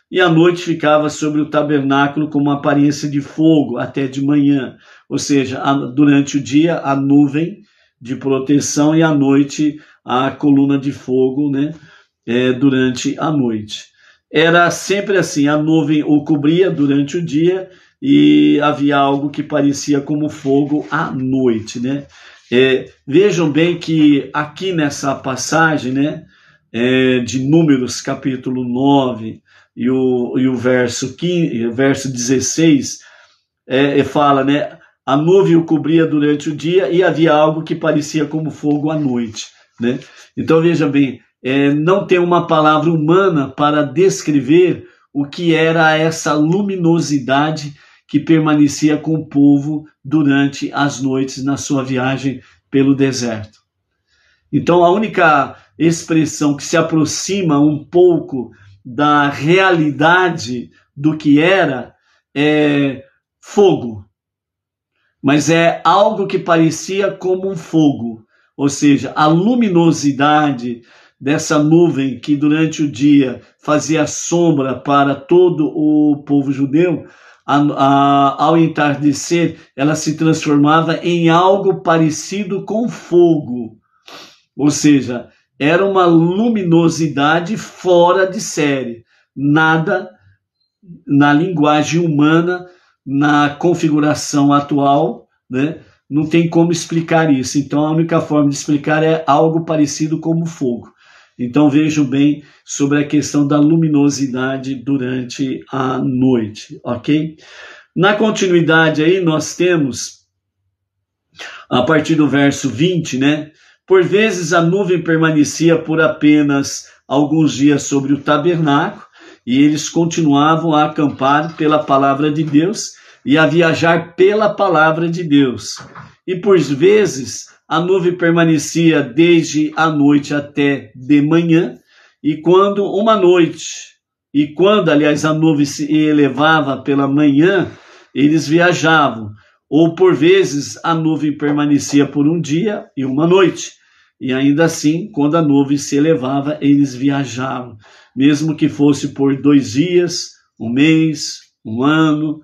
e a noite ficava sobre o tabernáculo com uma aparência de fogo até de manhã, ou seja, durante o dia a nuvem de proteção e à noite a coluna de fogo, né, durante a noite. Era sempre assim, a nuvem o cobria durante o dia e havia algo que parecia como fogo à noite, né? Vejam bem que aqui nessa passagem, né, de Números, capítulo 9 e o verso 15, verso 16, fala, né, a nuvem o cobria durante o dia e havia algo que parecia como fogo à noite, né? Então veja bem, não tem uma palavra humana para descrever o que era essa luminosidade que permanecia com o povo durante as noites na sua viagem pelo deserto. Então a única expressão que se aproxima um pouco da realidade do que era é fogo, mas é algo que parecia como um fogo, ou seja, a luminosidade dessa nuvem que durante o dia fazia sombra para todo o povo judeu, ao entardecer ela se transformava em algo parecido com fogo, ou seja, era uma luminosidade fora de série, nada na linguagem humana, na configuração atual, né? Não tem como explicar isso. Então a única forma de explicar é algo parecido como fogo. Então vejam bem sobre a questão da luminosidade durante a noite, ok? Na continuidade aí nós temos, a partir do verso 20, né? Por vezes a nuvem permanecia por apenas alguns dias sobre o tabernáculo e eles continuavam a acampar pela palavra de Deus e a viajar pela palavra de Deus. E por vezes a nuvem permanecia desde a noite até de manhã, e quando aliás, a nuvem se elevava pela manhã, eles viajavam. Ou por vezes a nuvem permanecia por um dia e uma noite. e ainda assim, quando a nuvem se elevava, eles viajavam, mesmo que fosse por 2 dias, 1 mês, 1 ano,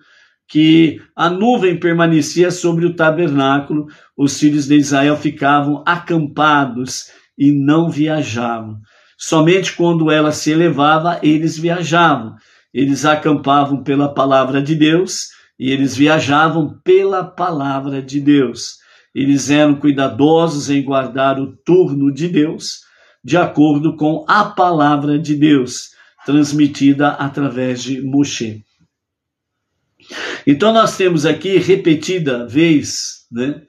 que a nuvem permanecia sobre o tabernáculo, os filhos de Israel ficavam acampados e não viajavam. Somente quando ela se elevava, eles viajavam. Eles acampavam pela palavra de Deus e eles viajavam pela palavra de Deus. Eles eram cuidadosos em guardar o turno de Deus, de acordo com a palavra de Deus, transmitida através de Moshe. Então nós temos aqui repetida vez, né,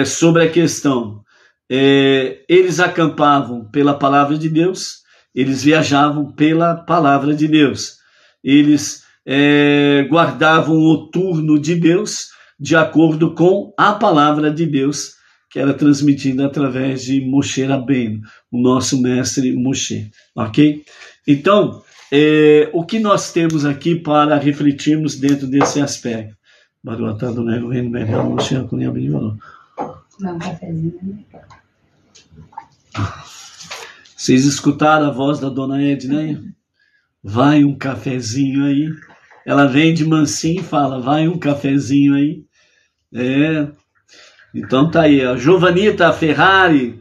sobre a questão. Eles acampavam pela palavra de Deus, eles viajavam pela palavra de Deus, eles guardavam o turno de Deus de acordo com a palavra de Deus, que era transmitida através de Moshe Rabbeinu, o nosso mestre Moshe, ok? Então, o que nós temos aqui para refletirmos dentro desse aspecto? Vocês escutaram a voz da dona Edna? Vai um cafezinho aí. Ela vem de mansinho e fala, vai um cafezinho aí. Então tá aí, a Giovanita Ferrari,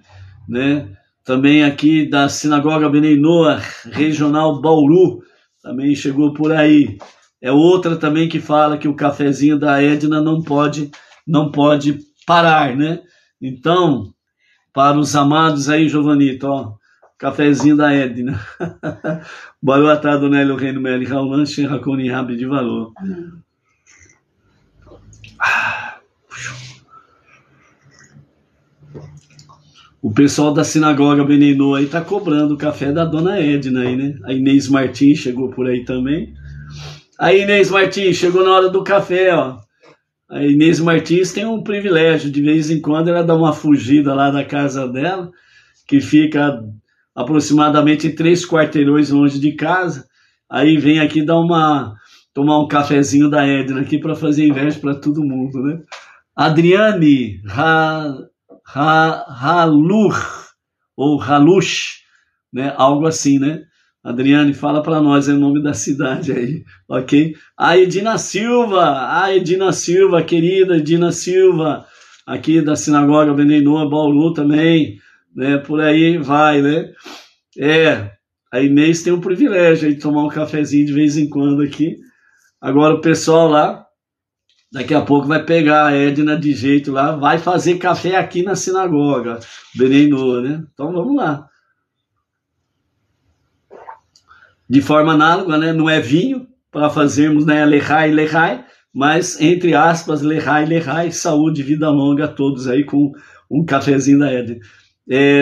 né? Também aqui da Sinagoga Benei Noach, Regional Bauru, também chegou por aí. É outra também que fala que o cafezinho da Edna não pode parar, né? Então, para os amados aí, Giovanita, ó, cafezinho da Edna. Boa tarde, Dona Hélio Reino Meli, Raulan, Shenrakoni, Rabi de Valor. O pessoal da Sinagoga Benei Noach aí tá cobrando o café da Dona Edna aí, né? A Inês Martins chegou por aí também. Aí, Inês Martins, chegou na hora do café, ó. A Inês Martins tem um privilégio, de vez em quando ela dá uma fugida lá da casa dela, que fica aproximadamente 3 quarteirões longe de casa, aí vem aqui tomar um cafezinho da Edna aqui para fazer inveja para todo mundo, né? Adriane ou Halush, né? Algo assim, né? Adriane, fala para nós o nome da cidade aí, ok? A Edina Silva, querida Edina Silva, aqui da Sinagoga Benei Noach, Bauru também, né? Por aí vai, né? A Inês tem o privilégio de tomar um cafezinho de vez em quando aqui. Agora o pessoal lá, daqui a pouco vai pegar a Edna de jeito lá, vai fazer café aqui na Sinagoga Benei Noach, né? Então vamos lá. De forma análoga, né? Não é vinho para fazermos, né, lehai, mas entre aspas, lehai, saúde, vida longa a todos aí com um cafezinho da Edna.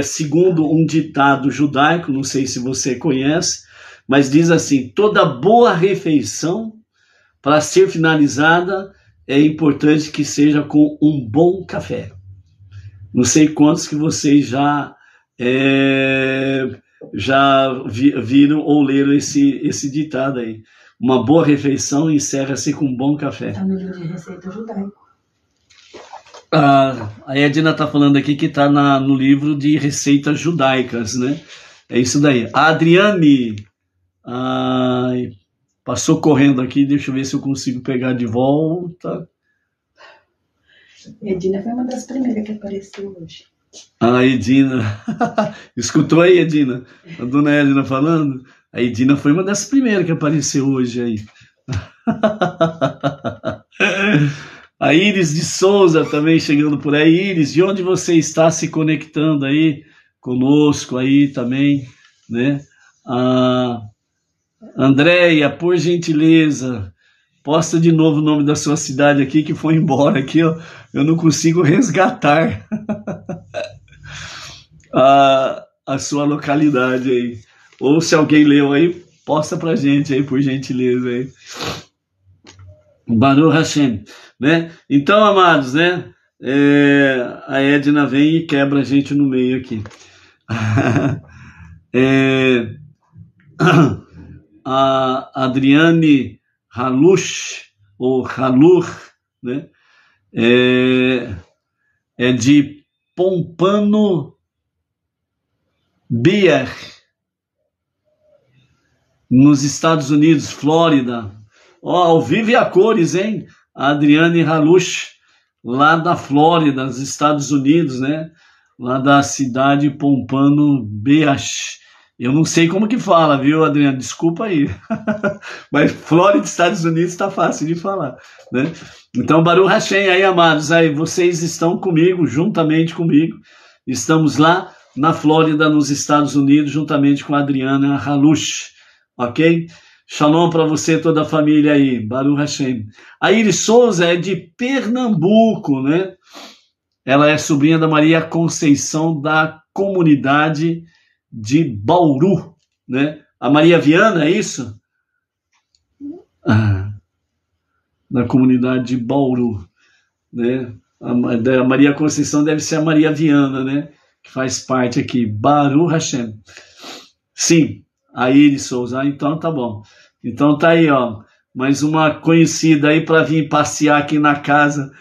Segundo um ditado judaico, não sei se você conhece, mas diz assim: toda boa refeição, para ser finalizada, é importante que seja com um bom café. Não sei quantos que vocês já viram ou leram esse ditado aí. Uma boa refeição encerra-se com um bom café. Está no livro de receita judaico. A Edna está falando aqui que está no livro de receitas judaicas, né? É isso daí. A Adriane passou correndo aqui, deixa eu ver se eu consigo pegar de volta. Edina foi uma das primeiras que apareceu hoje. A Edina, escutou aí, Edina? A dona Edna falando? A Edina foi uma das primeiras que apareceu hoje aí. A Iris de Souza também chegando por aí. Iris, de onde você está se conectando aí conosco aí também, né? A Andréia, por gentileza, posta de novo o nome da sua cidade aqui, que foi embora aqui, ó. Eu não consigo resgatar a sua localidade aí. Ou se alguém leu aí, posta pra gente aí, por gentileza aí. Baruch Hashem, né? Então, amados, né? A Edna vem e quebra a gente no meio aqui. A Adriane Halush, ou Halur, né? É de Pompano, Bear, nos Estados Unidos, Flórida. Ao vivo e a cores, hein? A Adriane Halush, lá da Flórida, nos Estados Unidos, né? Lá da cidade Pompano Beach. Eu não sei como que fala, viu, Adriane? Desculpa aí. Mas Flórida, Estados Unidos, está fácil de falar, né? Então, Baruch Hashem, aí, amados, aí vocês estão comigo, juntamente comigo. Estamos lá na Flórida, nos Estados Unidos, juntamente com a Adriana Halush, ok? Shalom para você, toda a família aí, Baruch Hashem. A Iris Souza é de Pernambuco, né? Ela é sobrinha da Maria Conceição da comunidade de Bauru, né? A Maria Viana, é isso? Da comunidade de Bauru, né? A Maria Conceição deve ser a Maria Viana, né? Que faz parte aqui, Baruch Hashem. Sim, a Iris Souza, então tá bom. Então tá aí, ó, mais uma conhecida aí para vir passear aqui na casa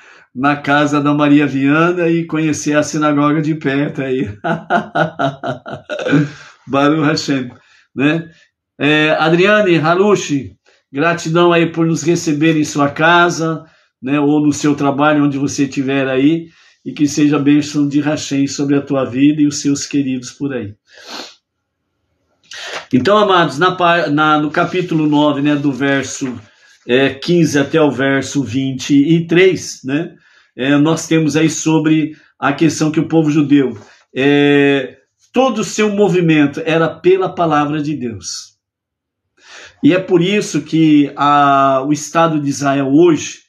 da Maria Viana e conhecer a sinagoga de perto aí. Baruch Hashem, né? Adriane Halush, gratidão aí por nos receber em sua casa, né, ou no seu trabalho, onde você estiver aí, e que seja a bênção de Hashem sobre a tua vida e os seus queridos por aí. Então, amados, no capítulo 9, né, do verso 15 até o verso 23, né, nós temos aí sobre a questão que o povo judeu, todo o seu movimento era pela palavra de Deus. E é por isso que o Estado de Israel hoje,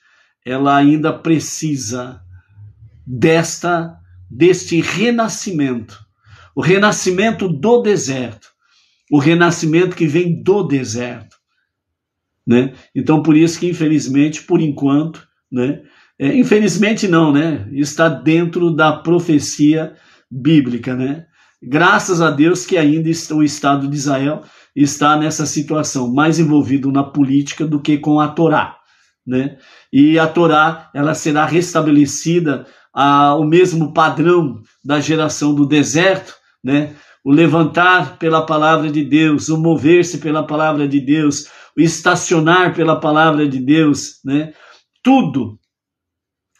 ela ainda precisa deste renascimento, o renascimento do deserto, o renascimento que vem do deserto, né? Então, por isso que, infelizmente, por enquanto, né? Infelizmente não, né? Está dentro da profecia bíblica, né? Graças a Deus que ainda o Estado de Israel está nessa situação, mais envolvido na política do que com a Torá, né? E a Torá, ela será restabelecida ao mesmo padrão da geração do deserto, né? O levantar pela palavra de Deus, o mover-se pela palavra de Deus, o estacionar pela palavra de Deus, né? Tudo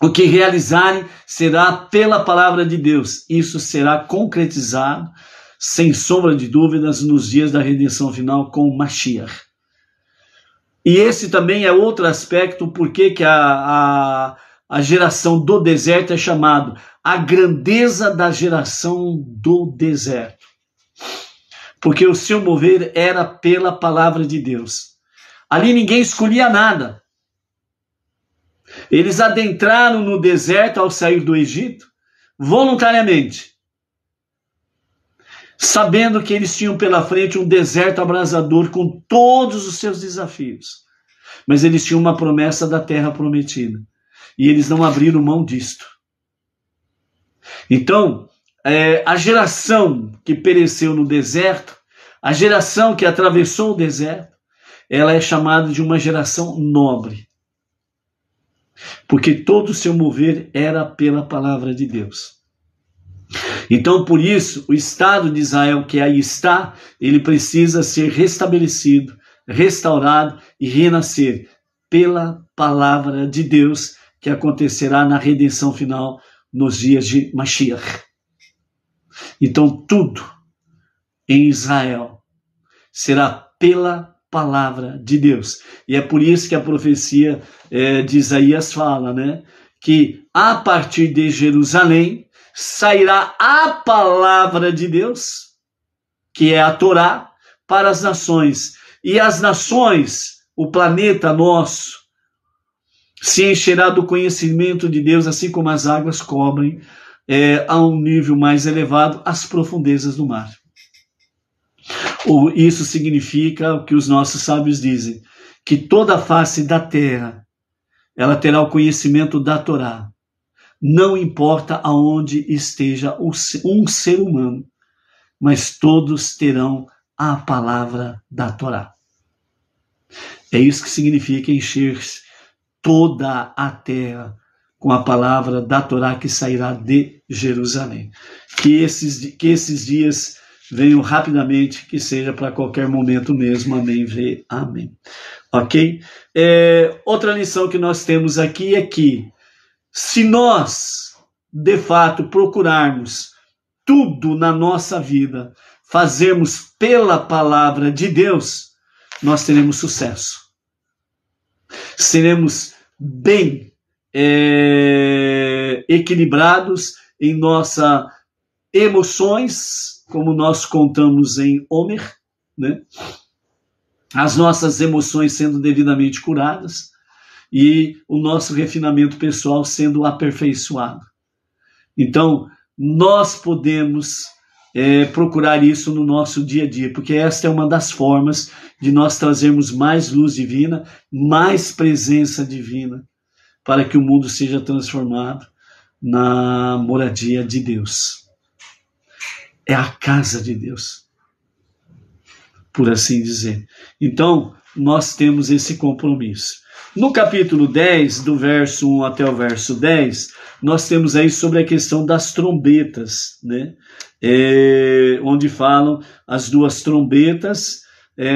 o que realizarem será pela palavra de Deus. Isso será concretizado, sem sombra de dúvidas, nos dias da redenção final com o Mashiach. E esse também é outro aspecto, porque que a geração do deserto é chamado a grandeza da geração do deserto. Porque o seu mover era pela palavra de Deus. Ali ninguém escolhia nada. Eles adentraram no deserto ao sair do Egito, voluntariamente, sabendo que eles tinham pela frente um deserto abrasador com todos os seus desafios. Mas eles tinham uma promessa da terra prometida. E eles não abriram mão disto. Então, a geração que pereceu no deserto, a geração que atravessou o deserto, ela é chamada de uma geração nobre. Porque todo o seu mover era pela palavra de Deus. Então, por isso, o Estado de Israel que aí está, ele precisa ser restabelecido, restaurado e renascer pela palavra de Deus, que acontecerá na redenção final nos dias de Mashiach. Então, tudo em Israel será pela palavra de Deus. E é por isso que a profecia de Isaías fala, né, que a partir de Jerusalém sairá a palavra de Deus, que é a Torá, para as nações. E as nações, o planeta nosso, se encherá do conhecimento de Deus, assim como as águas cobrem a um nível mais elevado as profundezas do mar. Isso significa o que os nossos sábios dizem, que toda a face da terra, ela terá o conhecimento da Torá. Não importa aonde esteja um ser humano, mas todos terão a palavra da Torá. É isso que significa encher toda a terra com a palavra da Torá que sairá de Jerusalém. Que esses dias venham rapidamente, que seja para qualquer momento mesmo. Amém, vê, amém. Ok? Outra lição que nós temos aqui é que, se nós, de fato, procurarmos tudo na nossa vida, fazermos pela palavra de Deus, nós teremos sucesso. Seremos bem equilibrados em nossas emoções, como nós contamos em Homer, né? As nossas emoções sendo devidamente curadas e o nosso refinamento pessoal sendo aperfeiçoado. Então, nós podemos procurar isso no nosso dia a dia, porque esta é uma das formas de nós trazermos mais luz divina, mais presença divina, para que o mundo seja transformado na moradia de Deus. É a casa de Deus, por assim dizer. Então, nós temos esse compromisso. No capítulo 10, do verso 1 até o verso 10, nós temos aí sobre a questão das trombetas, né? Onde falam as duas trombetas,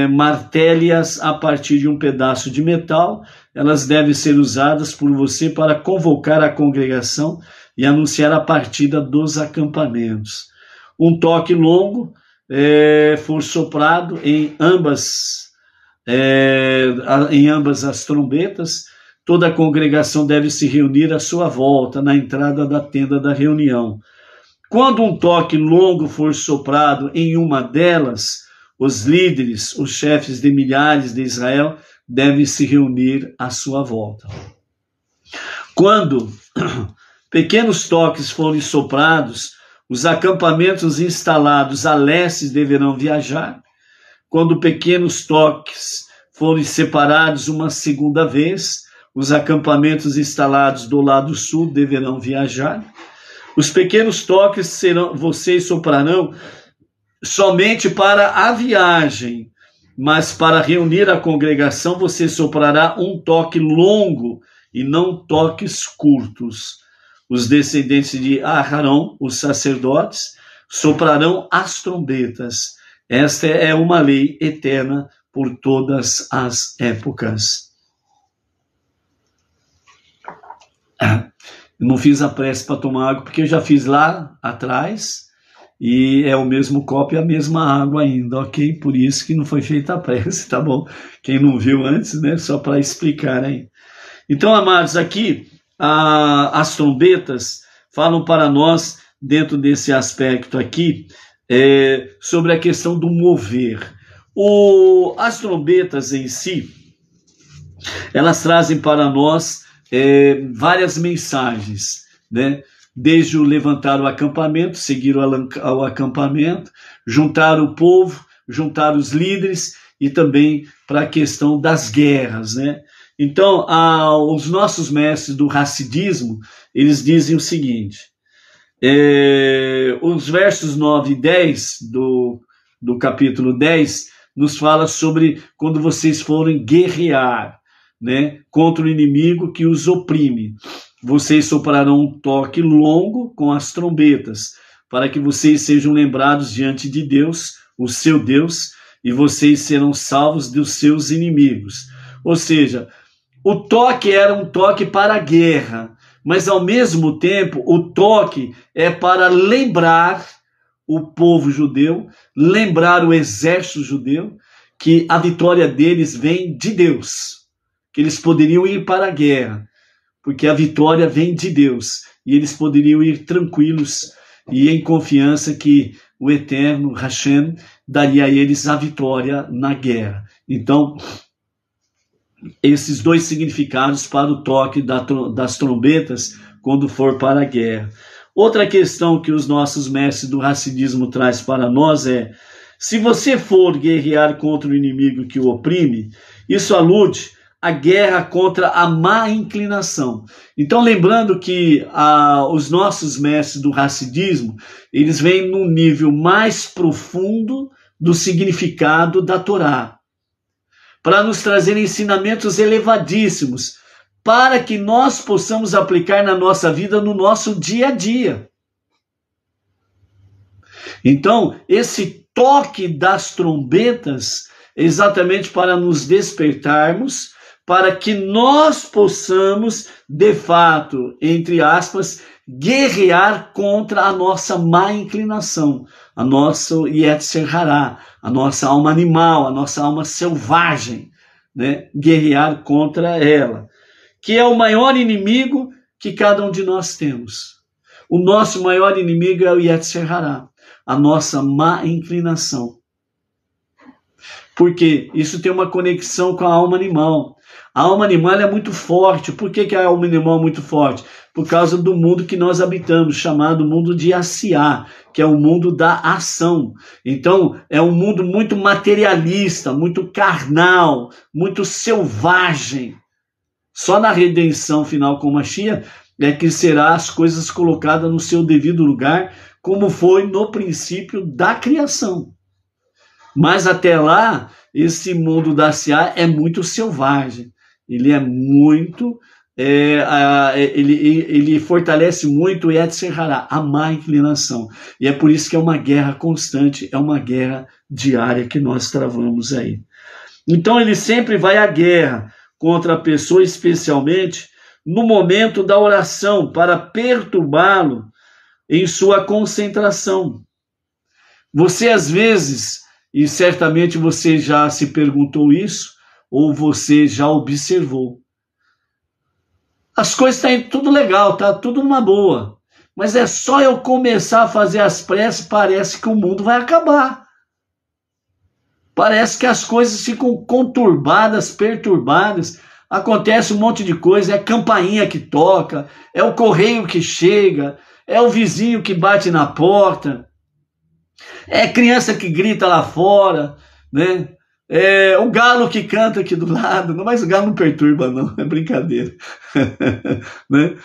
martele-as a partir de um pedaço de metal. Elas devem ser usadas por você para convocar a congregação e anunciar a partida dos acampamentos. Um toque longo for soprado em ambas as trombetas. Toda a congregação deve se reunir à sua volta, na entrada da tenda da reunião. Quando um toque longo for soprado em uma delas, os líderes, os chefes de milhares de Israel, devem se reunir à sua volta. Quando pequenos toques forem soprados, os acampamentos instalados a leste deverão viajar. Quando pequenos toques forem separados uma segunda vez, os acampamentos instalados do lado sul deverão viajar. Os pequenos toques vocês soprarão somente para a viagem, mas para reunir a congregação você soprará um toque longo e não toques curtos. Os descendentes de Aarão, os sacerdotes, soprarão as trombetas. Esta é uma lei eterna por todas as épocas. Eu não fiz a prece para tomar água, porque eu já fiz lá atrás, e é o mesmo copo e a mesma água ainda, ok? Por isso que não foi feita a prece, tá bom? Quem não viu antes, né? Só para explicar aí. Então, amados, aqui as trombetas falam para nós, dentro desse aspecto aqui, sobre a questão do mover. As trombetas em si, elas trazem para nós várias mensagens, né? Desde o levantar o acampamento, seguir o acampamento, juntar o povo, juntar os líderes e também para a questão das guerras, né? Então, os nossos mestres do Hassidismo, eles dizem o seguinte, os versos 9 e 10 do capítulo 10 nos fala sobre quando vocês forem guerrear, né, contra o inimigo que os oprime. Vocês soprarão um toque longo com as trombetas, para que vocês sejam lembrados diante de Deus, o seu Deus, e vocês serão salvos dos seus inimigos. Ou seja, o toque era um toque para a guerra, mas ao mesmo tempo o toque é para lembrar o povo judeu, lembrar o exército judeu, que a vitória deles vem de Deus, que eles poderiam ir para a guerra, porque a vitória vem de Deus, e eles poderiam ir tranquilos e em confiança que o Eterno, Hashem, daria a eles a vitória na guerra. Então, esses dois significados para o toque das trombetas quando for para a guerra. Outra questão que os nossos mestres do Hassidismo traz para nós é: se você for guerrear contra o inimigo que o oprime, isso alude à guerra contra a má inclinação. Então, lembrando que os nossos mestres do Hassidismo, eles vêm num nível mais profundo do significado da Torá, para nos trazer ensinamentos elevadíssimos, para que nós possamos aplicar na nossa vida, no nosso dia a dia. Então, esse toque das trombetas é exatamente para nos despertarmos, para que nós possamos, de fato, entre aspas, guerrear contra a nossa má inclinação, a nossa Yetzer Hará, a nossa alma animal, a nossa alma selvagem, né? Guerrear contra ela, que é o maior inimigo que cada um de nós temos. O nosso maior inimigo é o Yetzer Hará, a nossa má inclinação. Porque isso tem uma conexão com a alma animal. A alma animal é muito forte. Por que a alma animal é muito forte? Por causa do mundo que nós habitamos, chamado mundo de Asiá, que é o mundo da ação. Então, é um mundo muito materialista, muito carnal, muito selvagem. Só na redenção final com Mashiach é que será as coisas colocadas no seu devido lugar, como foi no princípio da criação. Mas até lá, esse mundo da Asiá é muito selvagem. Ele é muito... ele fortalece muito o Yetzer Hará, a má inclinação. E é por isso que é uma guerra constante, é uma guerra diária que nós travamos aí. Então ele sempre vai à guerra contra a pessoa, especialmente no momento da oração, para perturbá-lo em sua concentração. Você às vezes, e certamente você já se perguntou isso, ou você já observou, as coisas estão indo tudo legal, está tudo numa boa. Mas é só eu começar a fazer as preces, parece que o mundo vai acabar. Parece que as coisas ficam conturbadas, perturbadas. Acontece um monte de coisa, é a campainha que toca, é o correio que chega, é o vizinho que bate na porta, é criança que grita lá fora, né? É o galo que canta aqui do lado, mas o galo não perturba não, é brincadeira. Né?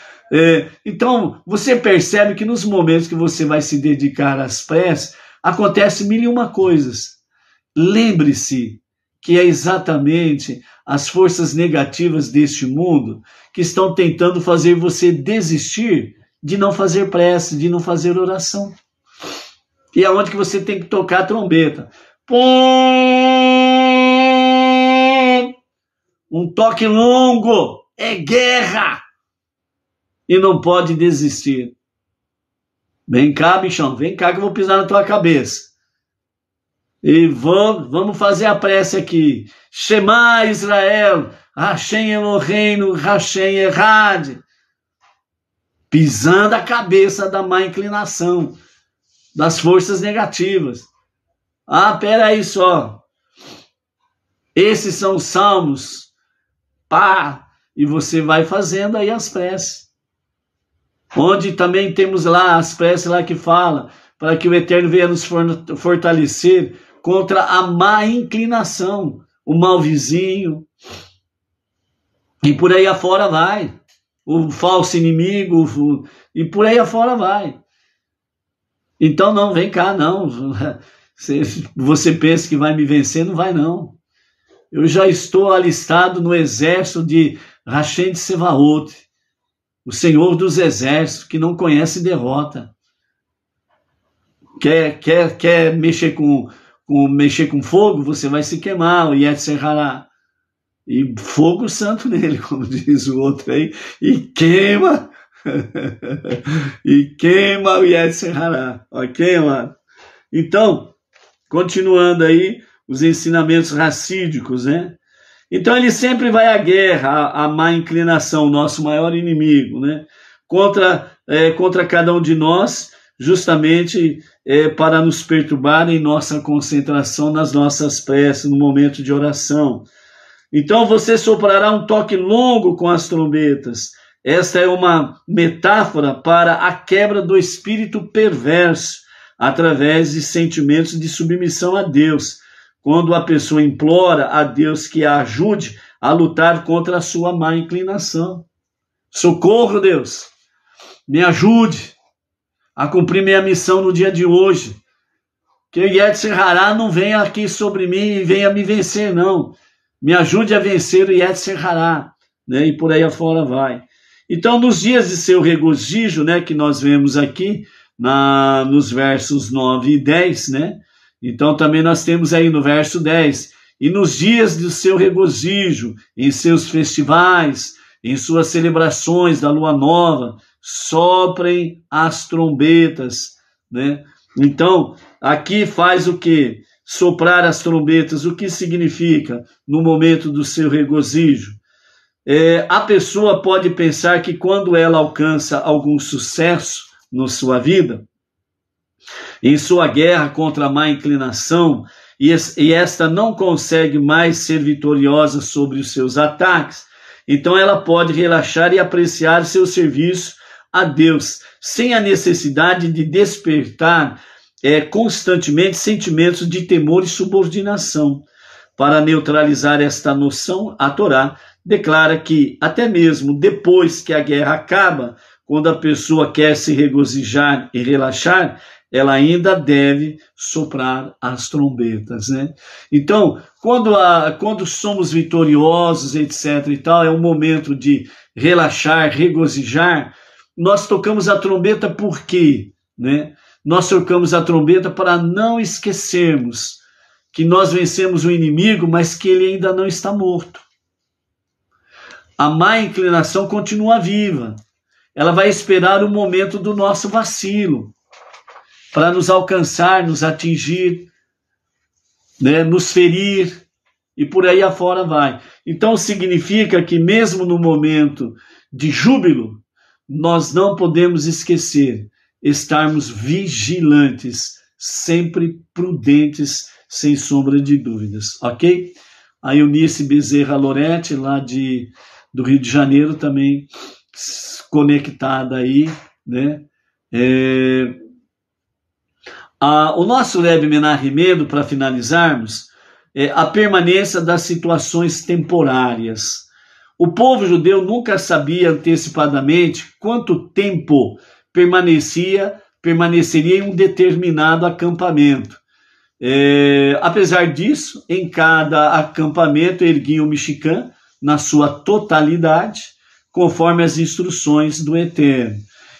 Então, você percebe que nos momentos que você vai se dedicar às preces, acontece mil e uma coisas. Lembre-se que é exatamente as forças negativas deste mundo que estão tentando fazer você desistir de não fazer prece, de não fazer oração. E é onde que você tem que tocar a trombeta. Um toque longo, é guerra. E não pode desistir. Vem cá, bichão, vem cá que eu vou pisar na tua cabeça. E vamos fazer a prece aqui. Shema Israel, Hashem Eloheinu, Hashem Errad. Pisando a cabeça da má inclinação, das forças negativas. Ah, peraí só. Esses são os salmos. Pá! E você vai fazendo aí as preces. Onde também temos lá as preces lá que fala para que o Eterno venha nos fortalecer contra a má inclinação, o mau vizinho. E por aí afora vai. O falso inimigo, e por aí afora vai. Então não, vem cá, não. Você pensa que vai me vencer, não vai não. Eu já estou alistado no exército de Hashem de Sevaot, o Senhor dos exércitos, que não conhece derrota. Quer mexer com fogo, você vai se queimar, o Yetzer Hará. E fogo santo nele, como diz o outro aí, e queima, e queima o Yetzer Hará, ok, mano? Então, continuando aí, os ensinamentos racídicos, né? Então ele sempre vai à guerra, a má inclinação, o nosso maior inimigo, né? Contra cada um de nós, justamente para nos perturbar em nossa concentração, nas nossas preces, no momento de oração. Então você soprará um toque longo com as trombetas. Esta é uma metáfora para a quebra do espírito perverso, através de sentimentos de submissão a Deus, quando a pessoa implora a Deus que a ajude a lutar contra a sua má inclinação. Socorro, Deus, me ajude a cumprir minha missão no dia de hoje. Que o Yetzer Hará não venha aqui sobre mim e venha me vencer, não. Me ajude a vencer o Yetzer Hará, né? E por aí afora vai. Então, nos dias de seu regozijo, né, que nós vemos aqui, nos versos 9 e 10, né? Então também nós temos aí no verso 10, e nos dias do seu regozijo, em seus festivais, em suas celebrações da lua nova, soprem as trombetas, né? Então, aqui faz o quê? Soprar as trombetas. O que significa no momento do seu regozijo? A pessoa pode pensar que quando ela alcança algum sucesso na sua vida, em sua guerra contra a má inclinação, e esta não consegue mais ser vitoriosa sobre os seus ataques, então ela pode relaxar e apreciar seu serviço a Deus, sem a necessidade de despertar constantemente sentimentos de temor e subordinação. Para neutralizar esta noção, a Torá declara que até mesmo depois que a guerra acaba, quando a pessoa quer se regozijar e relaxar, ela ainda deve soprar as trombetas, né? Então, quando somos vitoriosos, etc. e tal, é um momento de relaxar, regozijar. Nós tocamos a trombeta por quê, né? Nós tocamos a trombeta para não esquecermos que nós vencemos o inimigo, mas que ele ainda não está morto. A má inclinação continua viva. Ela vai esperar o momento do nosso vacilo para nos alcançar, nos atingir, né, nos ferir, e por aí afora vai. Então significa que mesmo no momento de júbilo, nós não podemos esquecer, estarmos vigilantes, sempre prudentes, sem sombra de dúvidas, ok? A Eunice Bezerra Loretti, lá do Rio de Janeiro, também conectada aí, né? O nosso Rebbe Menachem Mendel, para finalizarmos, a permanência das situações temporárias. O povo judeu nunca sabia antecipadamente quanto tempo permaneceria em um determinado acampamento. Apesar disso, em cada acampamento erguiam o Mishkan na sua totalidade, conforme as instruções do Eterno.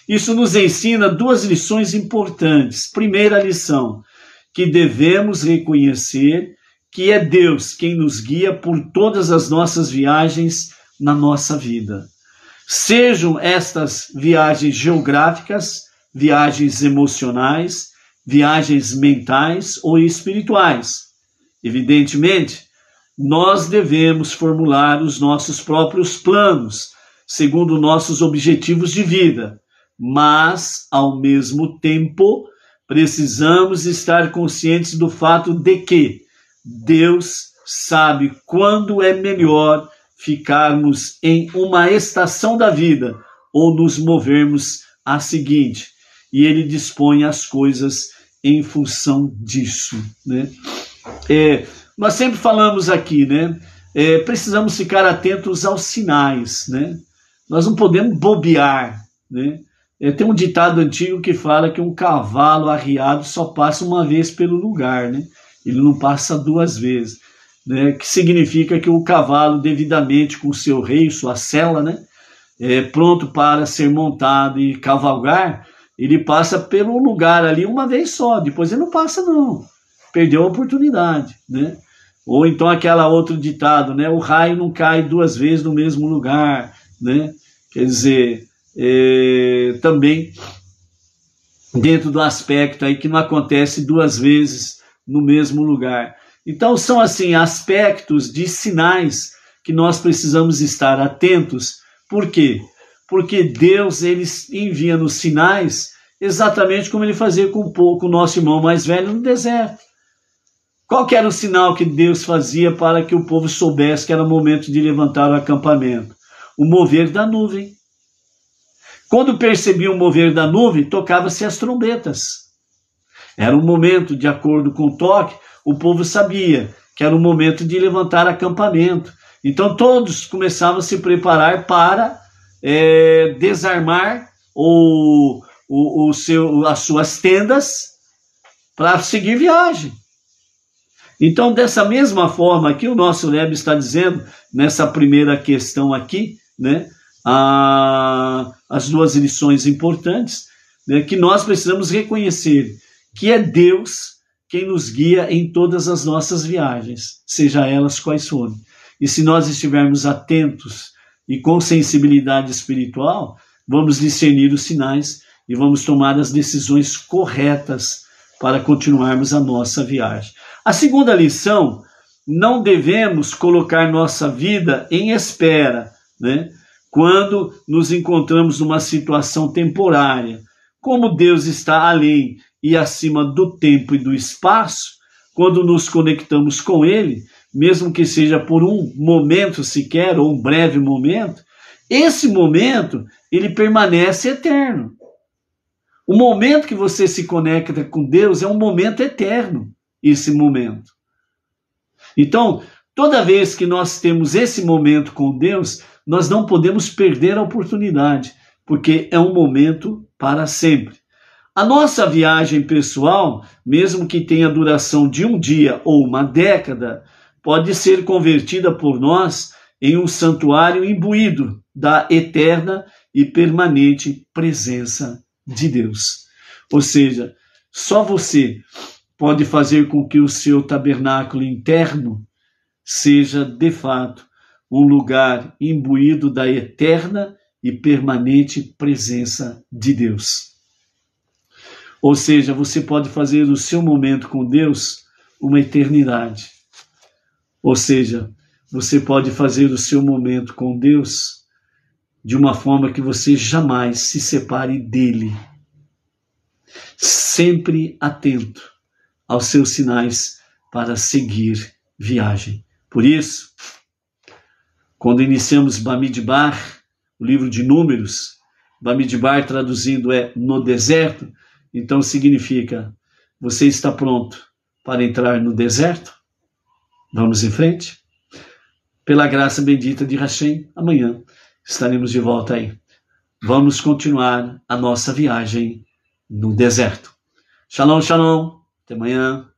Isso nos ensina duas lições importantes. Primeira lição, que devemos reconhecer que é Deus quem nos guia por todas as nossas viagens na nossa vida. Sejam estas viagens geográficas, viagens emocionais, viagens mentais ou espirituais. Evidentemente, nós devemos formular os nossos próprios planos, segundo nossos objetivos de vida, mas, ao mesmo tempo, precisamos estar conscientes do fato de que Deus sabe quando é melhor ficarmos em uma estação da vida ou nos movermos à seguinte. E Ele dispõe as coisas em função disso, né? Nós sempre falamos aqui, né? Precisamos ficar atentos aos sinais, né? Nós não podemos bobear, né? Tem um ditado antigo que fala que um cavalo arriado só passa uma vez pelo lugar, né? Ele não passa duas vezes, né? Que significa que o cavalo, devidamente com o seu rei, sua sela, né? Pronto para ser montado e cavalgar, ele passa pelo lugar ali uma vez só, depois ele não passa não, perdeu a oportunidade, né? Ou então aquela outro ditado, né? O raio não cai duas vezes no mesmo lugar, né? Quer dizer, também dentro do aspecto aí que não acontece duas vezes no mesmo lugar. Então são assim aspectos de sinais que nós precisamos estar atentos. Por quê? Porque Deus ele envia nos sinais exatamente como ele fazia com o nosso irmão mais velho no deserto. Qual que era o sinal que Deus fazia para que o povo soubesse que era o momento de levantar o acampamento? O mover da nuvem. Quando percebiam o mover da nuvem, tocava-se as trombetas. Era um momento, de acordo com o toque, o povo sabia que era o momento de levantar acampamento. Então todos começavam a se preparar para desarmar as suas tendas para seguir viagem. Então, dessa mesma forma aqui, o nosso Rebbe está dizendo, nessa primeira questão aqui, né, as duas lições importantes, né, que nós precisamos reconhecer que é Deus quem nos guia em todas as nossas viagens, seja elas quais forem. E se nós estivermos atentos e com sensibilidade espiritual, vamos discernir os sinais e vamos tomar as decisões corretas para continuarmos a nossa viagem. A segunda lição: não devemos colocar nossa vida em espera, né? Quando nos encontramos numa situação temporária. Como Deus está além e acima do tempo e do espaço, quando nos conectamos com Ele, mesmo que seja por um momento sequer, ou um breve momento, esse momento, ele permanece eterno. O momento que você se conecta com Deus é um momento eterno, esse momento. Então, toda vez que nós temos esse momento com Deus, nós não podemos perder a oportunidade, porque é um momento para sempre. A nossa viagem pessoal, mesmo que tenha duração de um dia ou uma década, pode ser convertida por nós em um santuário imbuído da eterna e permanente presença de Deus. Ou seja, só você pode fazer com que o seu tabernáculo interno seja, de fato, um lugar imbuído da eterna e permanente presença de Deus. Ou seja, você pode fazer o seu momento com Deus uma eternidade. Ou seja, você pode fazer o seu momento com Deus de uma forma que você jamais se separe dele. Sempre atento aos seus sinais para seguir viagem. Por isso, quando iniciamos Bamidbar, o livro de Números, Bamidbar traduzindo é no deserto, então significa, você está pronto para entrar no deserto? Vamos em frente? Pela graça bendita de Hashem, amanhã estaremos de volta aí. Vamos continuar a nossa viagem no deserto. Shalom, shalom. Até amanhã.